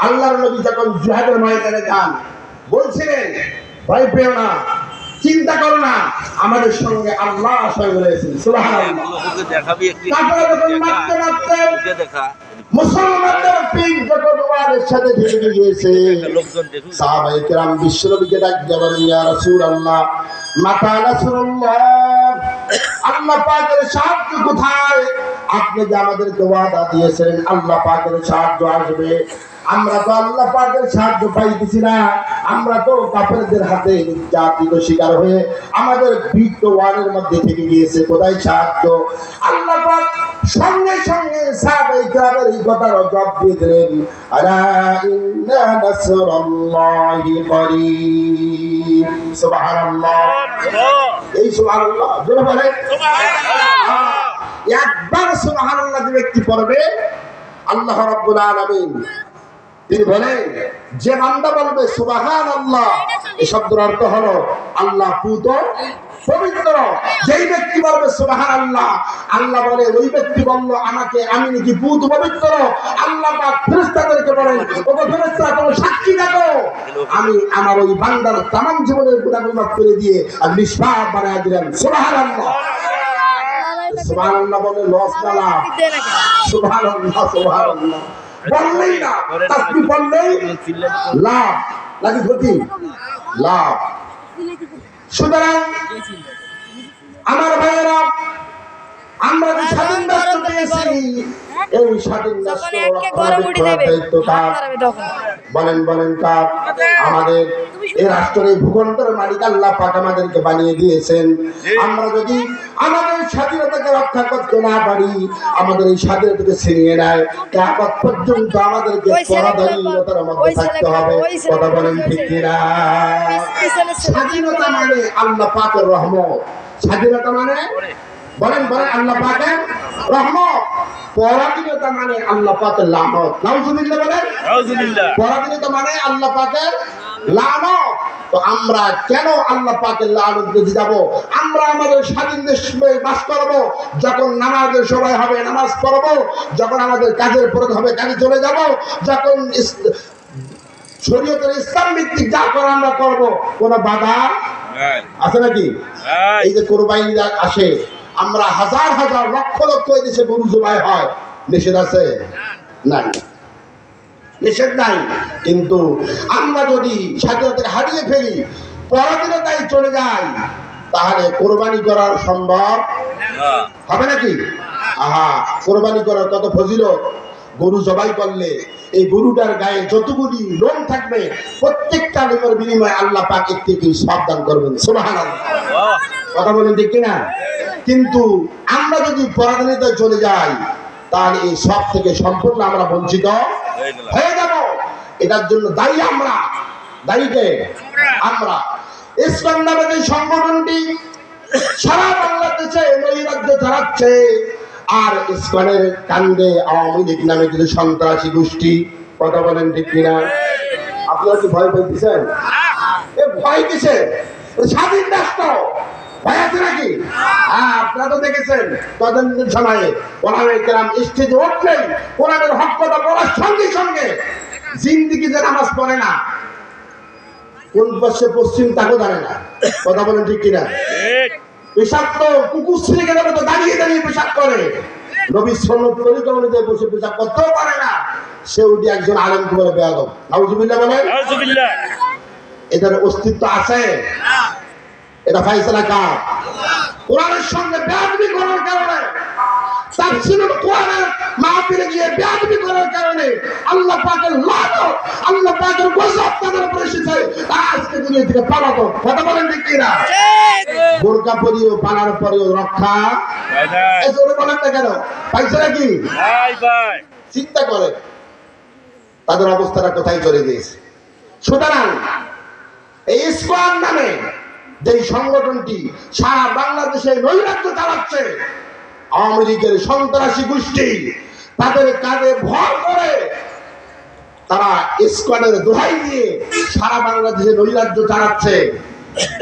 আল্লাহর নবী যখন জিহাদের ময়দানে যান বলছিলেন, ভয় পেও না, চিন্তা করো না, আমাদের সঙ্গে আল্লাহ সঙ্গে রয়েছেন। সুবহানাল্লাহ। কাফেররা যখন মারতে মারতে মুসলমানদের পিঠ যখন ওয়ালের সাথে ঢেকে গিয়েছে, সাহাবায়ে কেরাম বিশ্বনবীকে ডাক দিয়ে বলেন, ইয়া রাসূলুল্লাহ, মাতা নাসরুল্লাহ, আল্লাহ পাকের সাহায্য কোথায়? আপনি যে আমাদেরকে ওয়াদা দিয়েছেন আল্লাহ পাকের সাহায্য আসবে, আমরা তো আল্লাহ পাকের সাহায্য পাইতেছি না, আমরা তো কাফেরদের হাতে নির্যাতিত শিকার হয়ে আমাদের পিঠ তো ওয়ালের মধ্যে থেকে গিয়েছে, কোথায় সাহায্য? আল্লাহ পাক সঙ্গে সঙ্গে সাহাবায়ে কেরামের এই কথার জবাব দিয়ে দিলেন, আলা ইন্না নাসরাল্লাহি করিব। সুবহানাল্লাহ। এই সুবহানাল্লাহ জোরে বলেন সুবহানাল্লাহ। একবার সুবহানাল্লাহ যে ব্যক্তি পড়বে, আল্লাহ রাব্বুল আলামিন তিনি বলেন যে বান্দা বলবে সুবহানাল্লাহ, এই শব্দের অর্থ হলো আল্লাহ পুত পবিত্র। যেই ব্যক্তি বলবে সুবহানাল্লাহ, আল্লাহ বলে ওই ব্যক্তি বলল আমাকে আমি নাকি পুত পবিত্র। আল্লাহ পাক ফেরেশতাদেরকে বলেন, ওগো ফেরেশতারা তোমরা সাক্ষী থাকো, আমি আমার ওই বান্দার তামাম জীবনের গুনাহ মাফ করে দিয়ে আর নিষ্পাপ বানায় দিলাম। সুবহানাল্লাহ, সুবহানাল্লাহ বলে লস না লাভ? সুবহানাল্লাহ, সুবহানাল্লাহ বললেই না, তাসবিহ বললেই লাভ নাকি ক্ষতি? লাভ। সুতরাং আমার ভাইয়েরা, আমরা যে স্বাধীন রাষ্ট্র পেয়েছি, এই স্বাধীন রাষ্ট্র দায়িত্ব কার? বলেন বলেন কার? আমাদের। এই রাষ্ট্রের এই ভূখণ্ডের মালিক আল্লাহ পাক আমাদেরকে বানিয়ে দিয়েছেন। আমরা যদি আমাদের স্বাধীনতাকে রক্ষা করতে না পারি, আমাদের এই স্বাধীনতাকে ছিনিয়ে নেয়, কিয়ামত পর্যন্ত আমাদেরকে পরাধীনতার মধ্যে থাকতে হবে। কথা বলেন ঠিক কিনা? স্বাধীনতা মানে আল্লাহ পাকের রহমত। স্বাধীনতা মানে বলেন বলেন আল্লাহ পাকের রহমত। পরাধীনতা মানে আল্লাহ পাকের লানত। নাউজুবিল্লাহ বলেন। নাউজুবিল্লাহ। পরাধীনতা মানে আল্লাহ পাকের লানত। তো আমরা কেন আল্লাহ পাকের লানত দিতে যাব? আমরা আমাদের স্বাধীন দেশে বাস করব, যখন নামাজের সময় হবে নামাজ পড়ব, যখন আমাদের কাজের প্রয়োজন হবে কাজে চলে যাব, যখন শরীয়তের ইসলাম ভিত্তিক যা করা আমরা করব, কোন বাধা আছে নাকি? এই যে কোরবানি আসে, আমরা হাজার হাজার লক্ষ লক্ষ এই দেশে গরু জবাই হয়, নিষেধ আছে? নাই, নিষেধ নাই। কিন্তু আমরা যদি স্বাধীনতাকে হারিয়ে ফেলি, পরাধীনতায় চলে যাই, তাহলে কোরবানি করার সম্ভব হবে নাকি? আহা, কোরবানি করার কত ফজিলত! গরু জবাই করলে এই গরুটার গায়ে যতগুলি লোম থাকবে, প্রত্যেকটা লোমের বিনিময়ে আল্লাহ পাক একটি সাবধান করবেন। সুবহানাল্লাহ। কথা বলেন ঠিক কিনা? কিন্তু আমরা যদি পরাধীনতায় চলে যাই, তাহলে এই সব থেকে সম্পূর্ণ আমরা বঞ্চিত হয়ে যাব। এটার জন্য দায়ী আমরা। দায়ীকে আমরা। ইসলাম নামে যে সংগঠনটি সারা বাংলাদেশে নৈরাজ্য চালাচ্ছে, আর ইসলামের কাণ্ডে আওয়ামী লীগ নামে কিছু সন্ত্রাসী গোষ্ঠী, কথা বলেন ঠিক কিনা? আপনারা কি ভয় পাইতেছেন? এ ভয় কিসে? স্বাধীন রাষ্ট্র, ভয় আছে নাকি? আপনারা তো দেখেছেন তদন্তের সময়ে ওলামায়ে কেরাম স্টেজে উঠলেই কোরআনের হক কথা বলার সঙ্গে সঙ্গে জিন্দিগিতে নামাজ পড়ে না, কোন পাশে পশ্চিম তাকেও জানে না। কথা বলেন ঠিক কিনা? পেশাব তো কুকুর ছেড়ে গেলে তো দাঁড়িয়ে দাঁড়িয়ে পেশাব করে, নবী সুন্নাত তরিকা অনুযায়ী বসে পেশাব করতেও পারে না, সে উঠে একজন আলেমকে বলে বেয়াদব। নাউজুবিল্লাহ বলেন। নাউজুবিল্লাহ। এদের অস্তিত্ব আছে? এটা ফায়সালা কার? কোরআনের সঙ্গে বেয়াদবি করার কারণে, তাফসীরুল কোরআনের মাহফিলে গিয়ে বেয়াদবি করার কারণে আল্লাহ পাকের লানত, আল্লাহ পাকের গজব তাদের উপর এসেছে। আজকে দুনিয়া থেকে পালাতো। কথা বলেন ঠিক কিনা? বোরকা পরিও পালার পরেও রক্ষা এই জোরে বলেন না কেন? পাইছে নাকি? চিন্তা করে তাদের অবস্থাটা কোথায় চলে গিয়েছে। সুতরাং এই ইসলাম নামে যে সংগঠনটি সারা বাংলাদেশে নৈরাজ্য চালাচ্ছে, আওয়ামী লীগের সন্ত্রাসী গোষ্ঠী, তাদের কাঁধে ভর করে তারা ইসকনের দোহাই দিয়ে সারা বাংলাদেশে নৈরাজ্য চালাচ্ছে।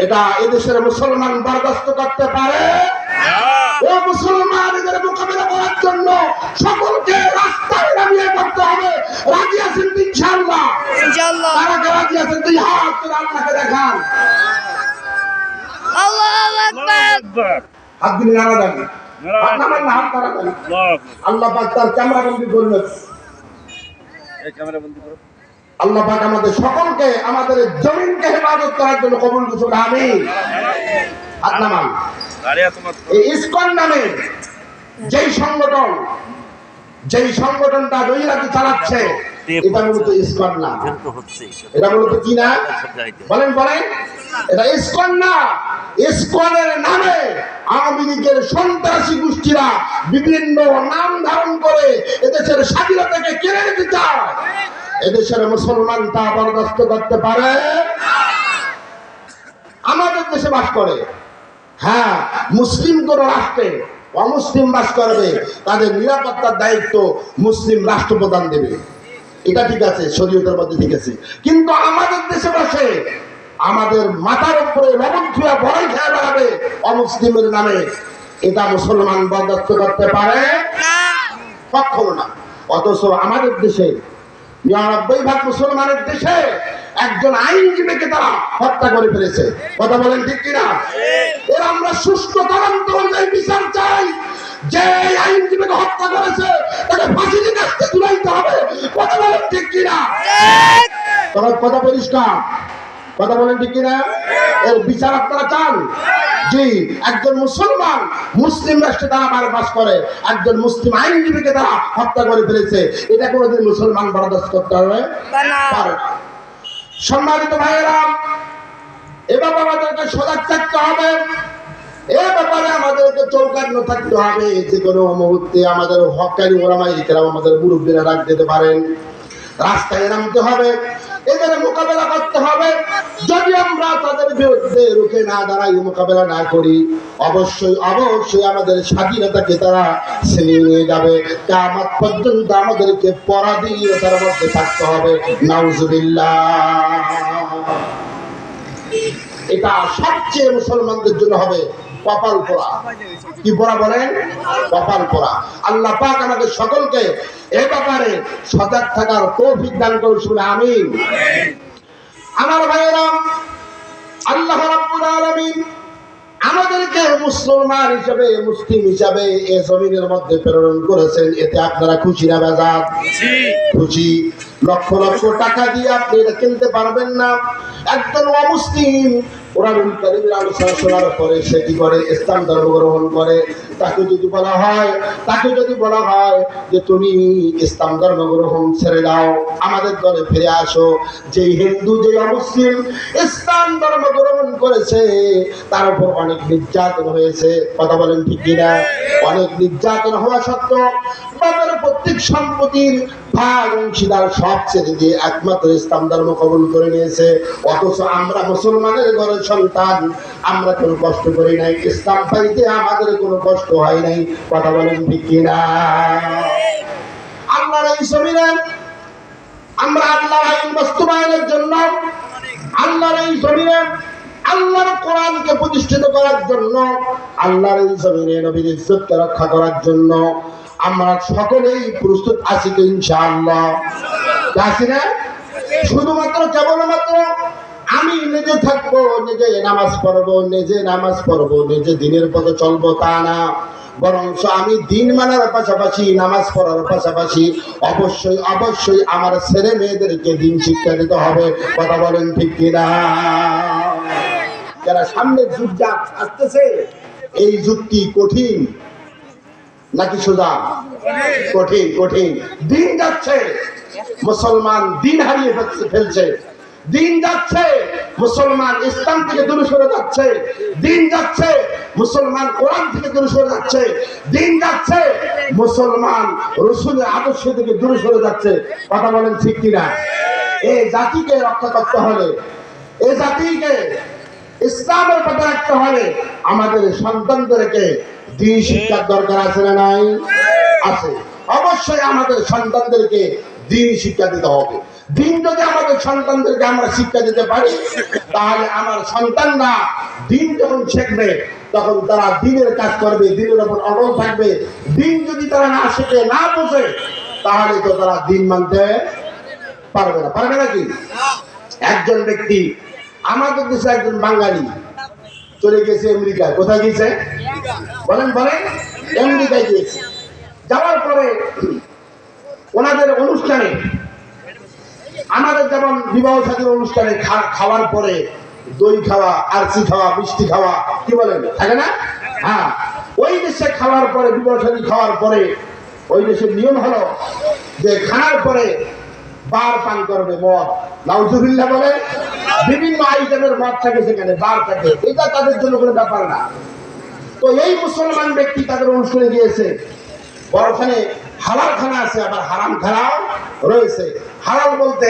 এটা এদেশের মুসলমান বরদাস্ত করতে পারে? ও মুসলমান, এদের মোকাবিলা করার জন্য সকলকে রাস্তায় নামিয়ে করতে হবে। রাজি আছেন ইনশাআল্লাহ? ইনশাআল্লাহ। কারা রাজি আছেন? দুই হাত তুলে আল্লাহকে দেখান। আল্লাহু আকবার। হাত দিন নারা দেন। আপনার নাম তারা দেন। আল্লাহ পাক তার ক্যামেরা বন্দী করলেন। এই ক্যামেরা বন্দী করো। আল্লাহ পাক আমাদের সকলকে আমাদের জমিনকে হেফাজত করার জন্য কবুল করুন। আমিন। হাত নামান। এই ইসকন নামে যেই সংগঠনটা নৈরাজ্য চালাচ্ছে, এটা মূলত ইসকন না। এটা মূলত কি না? বলেন বলেন। এটা ইসকন না। ইসকনের নামে আওয়ামী লীগের সন্ত্রাসী গোষ্ঠীরা বিভিন্ন নাম ধারণ করে এদেশের স্বাধীনতাকে কেড়ে নিতে চায়। এদেশের মুসলমান তা বরদাস্ত করতে পারে? আমাদের দেশে বাস করে, হ্যাঁ, মুসলিম কোন রাষ্ট্রে অমুসলিম বাস করবে, তাদের নিরাপত্তার দায়িত্ব মুসলিম রাষ্ট্রপ্রধান দেবে। এটা ঠিক আছে, শরীয়তের মধ্যে ঠিক আছে। কিন্তু আমাদের দেশে বসে আমাদের মাথার উপরে লবণ ছুঁয়া বড়াই খেয়ে বেড়াবে অমুসলিমের নামে, এটা মুসলমান বরদাস্ত করতে পারে কখনো না। অথচ আমাদের দেশে ৯৯% মুসলমানের দেশে একজন আইনজীবীকে তারা হত্যা করে ফেলেছে। কথা বলেন ঠিক কিনা? এর আমরা সুষ্ঠু তদন্ত অনুযায়ী বিচার চাই। যে আইনজীবীকে হত্যা করেছে তাকে ফাঁসির কাছে ঝুলাইতে হবে। কথা বলেন ঠিক কিনা? তোমার কথা পরিষ্কার? কথা বলেন ঠিক কিনা? এর বিচার আপনারা চান? জি। একজন মুসলমান মুসলিম রাষ্ট্রে তারা বাস করে, একজন মুসলিম আইনজীবীকে তারা হত্যা করে ফেলেছে, এটা কোনোদিন মুসলমান বরদাস্ত করতে হবে পারে না। সম্মানিত ভাইয়েরা, এ ব্যাপারে আমাদেরকে সজাগ থাকতে হবে, এ ব্যাপারে আমাদেরকে চৌকান্ন থাকতে হবে। যে কোনো মুহূর্তে আমাদের হকারি ওলামায়ে ইকরাম, আমাদের মুরব্বীরা ডাক দিতে পারেন, রাস্তায় নামতে হবে, এদের মোকাবেলা করতে হবে। যদি আমরা তাদের বিরুদ্ধে রুখে না দাঁড়াই, মোকাবেলা না করি, অবশ্যই অবশ্যই আমাদের স্বাধীনতাকে তারা ছিনিয়ে নিয়ে যাবে। কিয়ামত পর্যন্ত আমাদেরকে পরাধীনতার মধ্যে থাকতে হবে। নাউজুবিল্লাহ। এটা সবচেয়ে মুসলমানদের জন্য হবে কপাল পোড়া। কি পোড়া বলেন? কপাল পোড়া। আল্লাহ পাক আমাদের সকলকে এ ব্যাপারে সজাগ থাকার তৌফিক দান করুন। আমিন। আমার ভাইয়েরা, আল্লাহ রাব্বুল আলামিন আমাদেরকে মুসলমান হিসেবে, মুসলিম হিসেবে এ জমিনের মধ্যে প্রেরণ করেছেন। এতে আপনারা খুশি না বেজার? খুশি। লক্ষ লক্ষ টাকা দিয়ে আপনি এটা কিনতে পারবেন না। একজন অমুসলিম কোরআনুল কারীমের আলোচনা শোনার পরে সে কি করে? ইসলাম ধর্ম গ্রহণ করে। তাকে যদি বলা হয় যে তুমি ইসলাম ধর্ম গ্রহণ ছেড়ে দাও, আমাদের দলে ফিরে আসো, যে হিন্দু, যে অমুসলিম ইসলাম ধর্ম গ্রহণ করেছে তার উপর অনেক নির্যাতন হয়েছে। কথা বলেন ঠিক কিনা? অনেক নির্যাতন হওয়া সত্ত্বেও বাবার প্রত্যেক সম্পত্তির ভাগ অংশীদার সব ছেড়ে দিয়ে একমাত্র ইসলাম ধর্ম কবুল করে নিয়েছে। অথচ আমরা মুসলমানের ঘরের সন্তান, আমরা কোনো কষ্ট করি নাই, ইসলাম পাইতে আমাদের কোনো কষ্ট হয় নাই। কথা বলেন ঠিক কিনা? আল্লাহর এই জমিনে আমরা আল্লাহর আইন বাস্তবায়নের জন্য, আল্লাহর এই জমিনে আল্লাহর কোরআনকে প্রতিষ্ঠিত করার জন্য, আল্লাহর এই জমিনে নবীর ইজ্জতকে রক্ষা করার জন্য আমরা সকলেই প্রস্তুত আছি তো ইনশাআল্লাহ? আছি না? শুধুমাত্র কেবলমাত্র আমি নিজে থাকবো, নিজে নামাজ পড়বো, নিজে দিনের পথে চলবো তা না, বরঞ্চ আমি দিন মানার পাশাপাশি, নামাজ পড়ার পাশাপাশি অবশ্যই অবশ্যই আমার ছেলে মেয়েদেরকে দিন শিক্ষা দিতে হবে। কথা বলেন ঠিক কিনা? যারা সামনে যুগ আসতেছে, এই যুগটি কঠিন নাকি সোজা? কঠিন। কঠিন। দিন যাচ্ছে, মুসলমান দিন হারিয়ে ফেলছে। দিন যাচ্ছে, মুসলমান ইসলাম থেকে দূরে সরে যাচ্ছে। দিন যাচ্ছে, মুসলমান কোরআন থেকে দূরে সরে যাচ্ছে। দিন যাচ্ছে, মুসলমান রাসূলের আদর্শ থেকে দূরে সরে যাচ্ছে। কথা বলেন ঠিক কিনা? এই জাতিকে রক্ষা করতে হলে, এই জাতিকে ইসলামের পথে রাখতে হলে আমাদের সন্তানদেরকে দিন শিক্ষার দরকার আছে না নাই? আছে। অবশ্যই আমাদের সন্তানদেরকে দিন শিক্ষা দিতে হবে। দিন যদি আমাদের সন্তানদেরকে আমরা শিক্ষা দিতে পারি, তাহলে আমার সন্তানরা দিন যখন শিখবে তখন তারা দিনের কাজ করবে, দিনের উপর অটল থাকবে। দিন যদি তারা না শিখে, না বোঝে, তাহলে তো তারা দিন মানতে পারবে না। পারবে নাকি? একজন ব্যক্তি, আমাদের দেশে একজন বাঙালি চলে গেছে আমেরিকায়। কোথায় গিয়েছে বলেন? আমেরিকায় গিয়েছে। যাওয়ার পরে ওনাদের অনুষ্ঠানে, আমাদের যেমন বিবাহ শাদীর অনুষ্ঠানে খাওয়ার পরে দই খাওয়া, আরসি খাওয়া, মিষ্টি খাওয়া, কি বলেন, থাকে না? হ্যাঁ। ওই দেশে খাওয়ার পরে, বিবাহ শাদী খাওয়ার পরে ওই দেশের নিয়ম হলো যে খাওয়ার পরে বার পান করবে, মদ। নাউজুবিল্লাহ বলে। বিভিন্ন আইটেমের মদ থাকে সেখানে, বার থাকে। এটা তাদের জন্য কোনো ব্যাপার না। তো এই মুসলমান ব্যক্তি তাদের অনুষ্ঠানে গিয়েছে। ওখানে হালাল খানা আছে, আবার হারাম খানাও রয়েছে। হালাল বলতে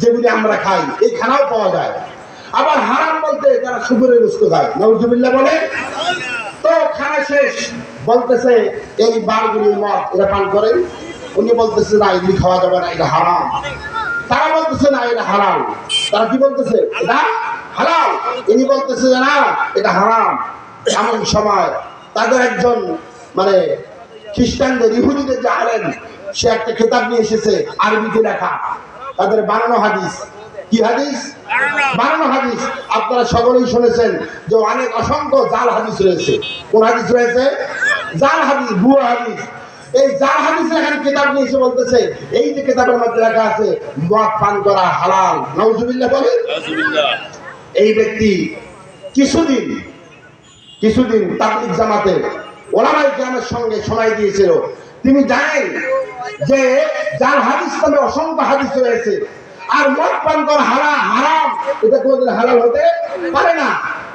যেগুলি আমরা খাই, এই খানাও পাওয়া যায়। আবার হারাম বলতে যারা শুকুরের গোশত খায়। নাউজুবিল্লাহ বলে। তো খানা শেষ, বলতেছে এই বারগুলি মদ এরা পান করেন। উনি বলতেছে না, এগুলি খাওয়া যাবে না, এটা হারাম। তারা বলতেছে না, এটা হারাম। তারা কি বলতেছে? এটা হারাম। ইনি বলতেছে না, এটা হারাম। এমন সময় তাদের একজন মানে খ্রিস্টানদের, ইহুদিদের যে আলেম, সে একটা কিতাব নিয়ে এসেছে আরবিতে লেখা, তাদের বানানো হাদিস। কি হাদিস? বানানো হাদিস। আপনারা সকলেই শুনেছেন যে অনেক অসংখ্য জাল হাদিস রয়েছে। কোন হাদিস রয়েছে? জাল হাদিস, ভুয়া হাদিস। এই জাল হাদিসের এখানে কিতাব নিয়ে এসে বলতেছে, এই যে কিতাবের মধ্যে লেখা আছে মদ পান করা হালাল। নাউজুবিল্লাহ বলে। এই ব্যক্তি কিছুদিন তাবলীগ জামাতে ওলামায়ে কেরামের সঙ্গে সময় দিয়েছিল। তিনি জানেন যে জাল হাদিস নামে অসংখ্য হাদিস রয়েছে, আর মদ পান করা হারাম, এটা কোনোদিন হালাল হতে পারে না।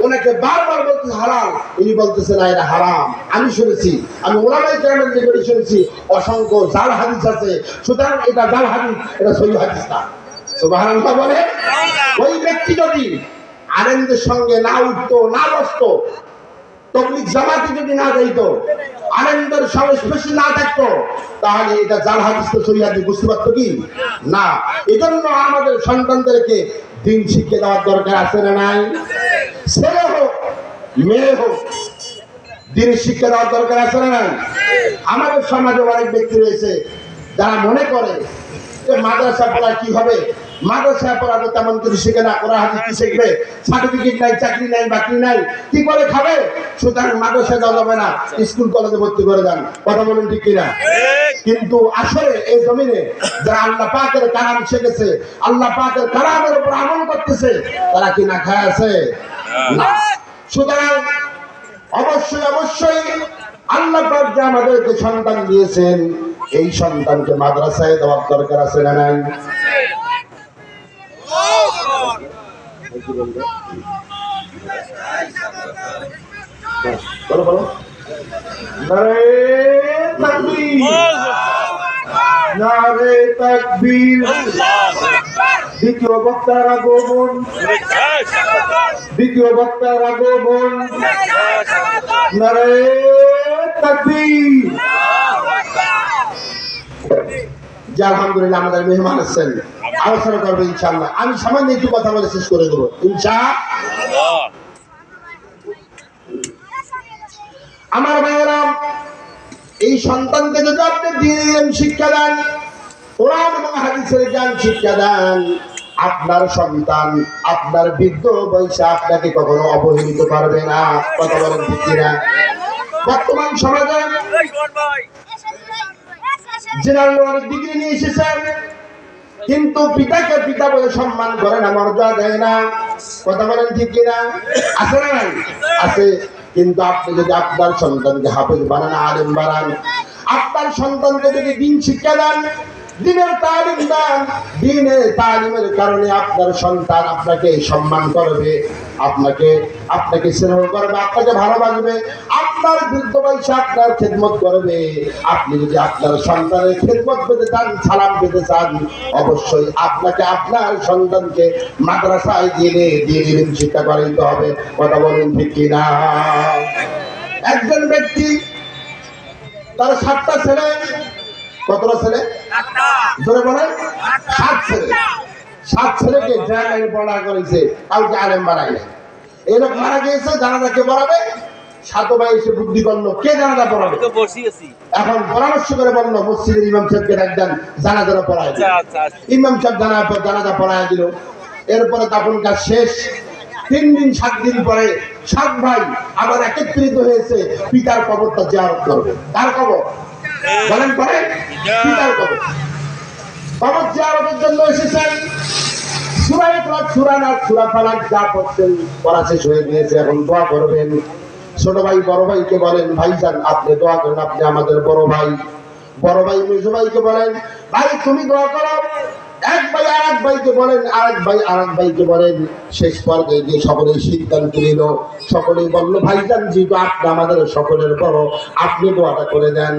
ওনাকে বারবার বলতেছে হালাল, ইনি বলতেছে না, এটা হারাম। আমি শুনেছি, আমি ওলামায়ে কেরামের নিকটে শুনেছি অসংখ্য জাল হাদিস আছে, সুতরাং এটা জাল হাদিস, এটা সহিহ হাদিস না। সুবহানাল্লাহ বলে। ওই ব্যক্তি যদি আলেমদের সঙ্গে না উঠতো, না বসতো, তাবলীগ জামাতে যদি না যাইতো, আলেমদের সংস্পর্শে না থাকতো, তাহলে এটা জাল হাদিস তো সহিহ হাদিস বুঝতে পারতো কি না। এজন্য আমাদের সন্তানদেরকে দিন শিক্ষা দেওয়ার দরকার আছে না নাই? ছেলে হোক মেয়ে হোক, দিনের শিক্ষা দেওয়ার দরকার আছে না নাই? আমাদের সমাজে অনেক ব্যক্তি রয়েছে যারা মনে করে যে মাদ্রাসা পড়া কি হবে, মাদ্রাসা পড়া তো তেমন কিছু শিখে না, কোরআন হাদিস কি শিখবে, সার্টিফিকেট নাই, চাকরি নাই, বাকরি নাই, কি করে খাবে? সুতরাং মাদ্রাসা যাওয়া যাবে না, স্কুল কলেজে ভর্তি করে দেন। কথা বলেন ঠিক কিনা? কিন্তু আসলে এই জমিনে যারা আল্লাহ পাকের কালাম শিখেছে, আল্লাহ পাকের কালামের উপর আমল করতেছে, তারা কি না খায় আছে? না। সুতরাং অবশ্যই আল্লাহ পাক যে আমাদেরকে সন্তান দিয়েছেন, এই সন্তানকে মাদ্রাসায় দেওয়ার দরকার আছে না নাই? বলো বলো। নারে তাকবীর, নারে তাকবীর। দ্বিতীয় বক্তার আগমন, দ্বিতীয় বক্তার আগমন। নারে তাকবীর। যে আলহামদুলিল্লাহ আমাদের মেহমান আছেন, আলোচনা করবো ইনশাআল্লাহ। আমি সামান্য একটু কথা বলে শেষ করে দেবো ইনশাআল্লাহ। আমার ভাইয়েরা, এই সন্তানকে যদি আপনি দ্বীন শিক্ষা দেন, কোরআন এবং হাদিসের জ্ঞান শিক্ষা দেন, আপনার সন্তান আপনার বৃদ্ধ বয়সে আপনাকে কখনো অবহেলিত করবে না। কথা বলেন ঠিক কিনা? বর্তমান সমাজে জেনারেল অনেক ডিগ্রি নিয়ে এসেছেন, কিন্তু পিতাকে পিতা বলে সম্মান করে না, মর্যাদা দেয় না। কথা বলেন ঠিক কিনা? আছে না নাই? আছে। কিন্তু আপনি যদি আপনার সন্তানকে হাফেজ বানান, আলেম বানান, আপনার সন্তানকে যদি দিন শিক্ষা দেন, দিনের তালিম দেন, দিনের তালিমের কারণে আপনার সন্তান আপনাকে সম্মান করবে, আপনাকে স্নেহ করবে, আপনাকে ভালোবাসবে, আপনার বৃদ্ধ বয়সে আপনার খেদমত করবে। আপনি যদি আপনার সন্তানের খেদমত পেতে চান, সালাম পেতে চান, অবশ্যই আপনাকে আপনার সন্তানকে মাদ্রাসায় দিয়ে দিন শিক্ষা করাইতে হবে। কথা বলেন ঠিক কিনা? একজন ব্যক্তি তার 7টা ছেলে, কতটা ছেলে? ধরে বলেন 7 ছেলে। 7 ছেলেকে জানায় পড়া করেছে, কাউকে আলেম বানায় না। এরকম মারা গিয়েছে, জানাজাকে পড়াবে। 7 ভাই এসে বুদ্ধি করলো কে জানাজা পড়াবে। এখন পরামর্শ করে বললো মসজিদের ইমাম সাহেবকে ডাকতেন, জানাজা পড়ায় দিল। ইমাম সাহেব জানাজা পড়ায় দিল। এরপরে দাফন কাজ শেষ। 3 দিন 7 দিন পরে 7 ভাই আবার একত্রিত হয়েছে পিতার কবরটা জিয়ারত করবে। কার কবর বলেন? পরে পিতার কবর জিয়ারতের জন্য এসেছেন। সূরা ইখলাস, সূরা নাস, সূরা ফালাক যা পড়ছেন পড়া শেষ হয়ে গিয়েছে, এখন দোয়া করবেন। ছোট ভাই বড় ভাইকে বলেন, ভাইজান আপনি দোয়া করেন, আপনি আমাদের বড় ভাই। বড় ভাই মেজো ভাইকে বলেন, ভাই তুমি দোয়া করো। এক ভাই আরেক ভাইকে বলেন, আরেক ভাই আরেক ভাইকে বলেন। শেষ পর্যায়ে গিয়ে সকলেই সিদ্ধান্ত নিল, সকলেই বলল, ভাইজান যেহেতু আপনি আমাদের সকলের বড়, আপনি দোয়াটা করে দেন।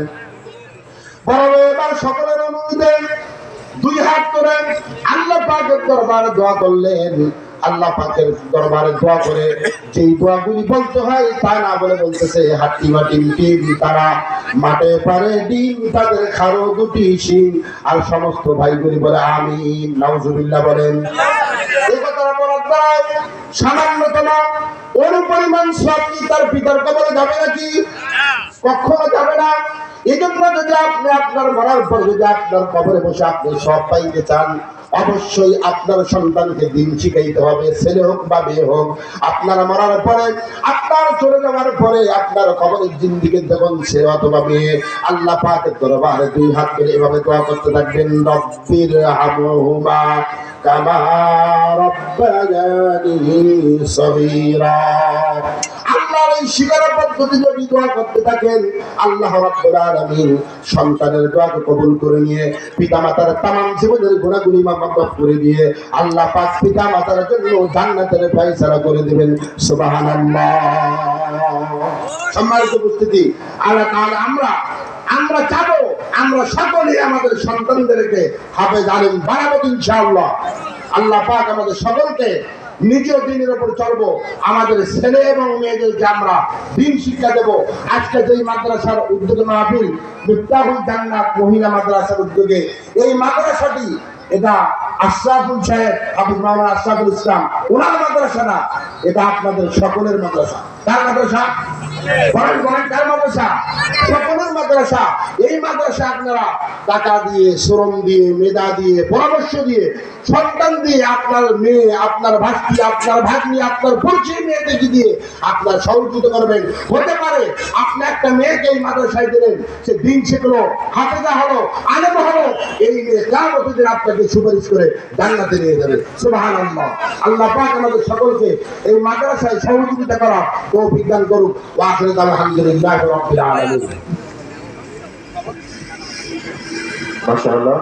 বড় ভাই এবার সকলের অনুমতি দেন, 2 হাত করে আল্লাহ পাকের দরবারে দোয়া করলেন। আল্লাহ পাকের দরবারে দোয়া করে যেই দোয়াগুলি বলতে হয় তা না বলে বলতেছে হাট্টি মাটি টিম তারা মাঠে পারে ডিম তাদের খারো দুটি শিং আর সমস্ত ভাইগুলি বলে আমিন নাউজুবিল্লাহ বলেন। এই কথাটা বলার দ্বারা সামান্যতম অনুপরিমাণ সব কি তার পিতার কবরে যাবে নাকি? কখনো যাবে না। এই জন্য যদি আপনি আপনার মরার পর যদি আপনার কবরে বসে আপনি সব পাইতে চান, অবশ্যই আপনার সন্তানকে দিন শিখাইতে হবে, ছেলে হোক বা মেয়ে হোক। আপনার মরার পরে, আপনার চলে যাওয়ার পরে আপনার কবরের জিন্দিগি যখন ছেলে অথবা মেয়ে, আল্লাহ পাকের দরবারে দুই হাত তুলে এভাবে দোয়া করতে থাকবেন, রব্বির হামহুমা কামা রব্বায়ানি সগীরা। আল্লাহর এই শিকার পদ্ধতি যদি দোয়া করতে থাকেন, আল্লাহ রাব্বুল আলামিন সন্তানের দোয়াকে কবুল করে নিয়ে পিতামাতার তামাম জীবনের গুনাহগুলি মাফ করে দিয়ে আল্লাহ পাক পিতামাতার জন্য জান্নাতের ফয়সালা করে দিবেন। সুবহানাল্লাহ। সম্মানিত উপস্থিতি, আল্লাহ তাআলা আমরা চাবো আমরা সকলে আমাদের সন্তানদেরকে হাফেজ আলেম বানাবো ইনশাআল্লাহ। আল্লাহ পাক আমাদের সকলকে নিজেও দিনের উপর চলবো, আমাদের ছেলে এবং মেয়েদেরকে আমরা দিন শিক্ষা দেব। আজকে যেই মাদ্রাসার উদ্যোগে মাহফিল, মিফতাহুল জান্নাত মহিলা মাদ্রাসার উদ্যোগে এই মাদ্রাসাটি, এটা আশরাফুল সাহেব হাফিজ মাওলানা আশরাফুল ইসলাম ওনার মাদ্রাসা না, এটা আপনাদের সকলের মাদ্রাসা। কার মাদ্রাসা? বলেন বলেন, কার মাদ্রাসা? সকলের মাদ্রাসা। এই মাদ্রাসা আপনারা টাকা দিয়ে, শ্রম দিয়ে, মেধা দিয়ে, পরামর্শ দিয়ে, সন্তান দিয়ে, আপনার মেয়ে, আপনার ভাস্তি, আপনার ভাগ্নি, আপনার পরিচয় মেয়েদেরকে দিয়ে আপনার সহযোগিতা করবেন। হতে পারে আপনি একটা মেয়েকে এই মাদ্রাসায় দিলেন, সে দিন শিখলো, হাফেজা হলো, আলেম হলো, এই মেয়ে কিয়ামতের দিন আপনাকে সুপারিশ করে জান্নাতে নিয়ে যাবে। সুবহানাল্লাহ। আল্লাহ পাক আমাদের সকলকে এই মাদ্রাসায় সহযোগিতা করা তৌফিক দান করুক। ওয়া আখিরু দাওয়ানা আলহামদুলিল্লাহি রাব্বিল আলামিন। মাশাআল্লাহ।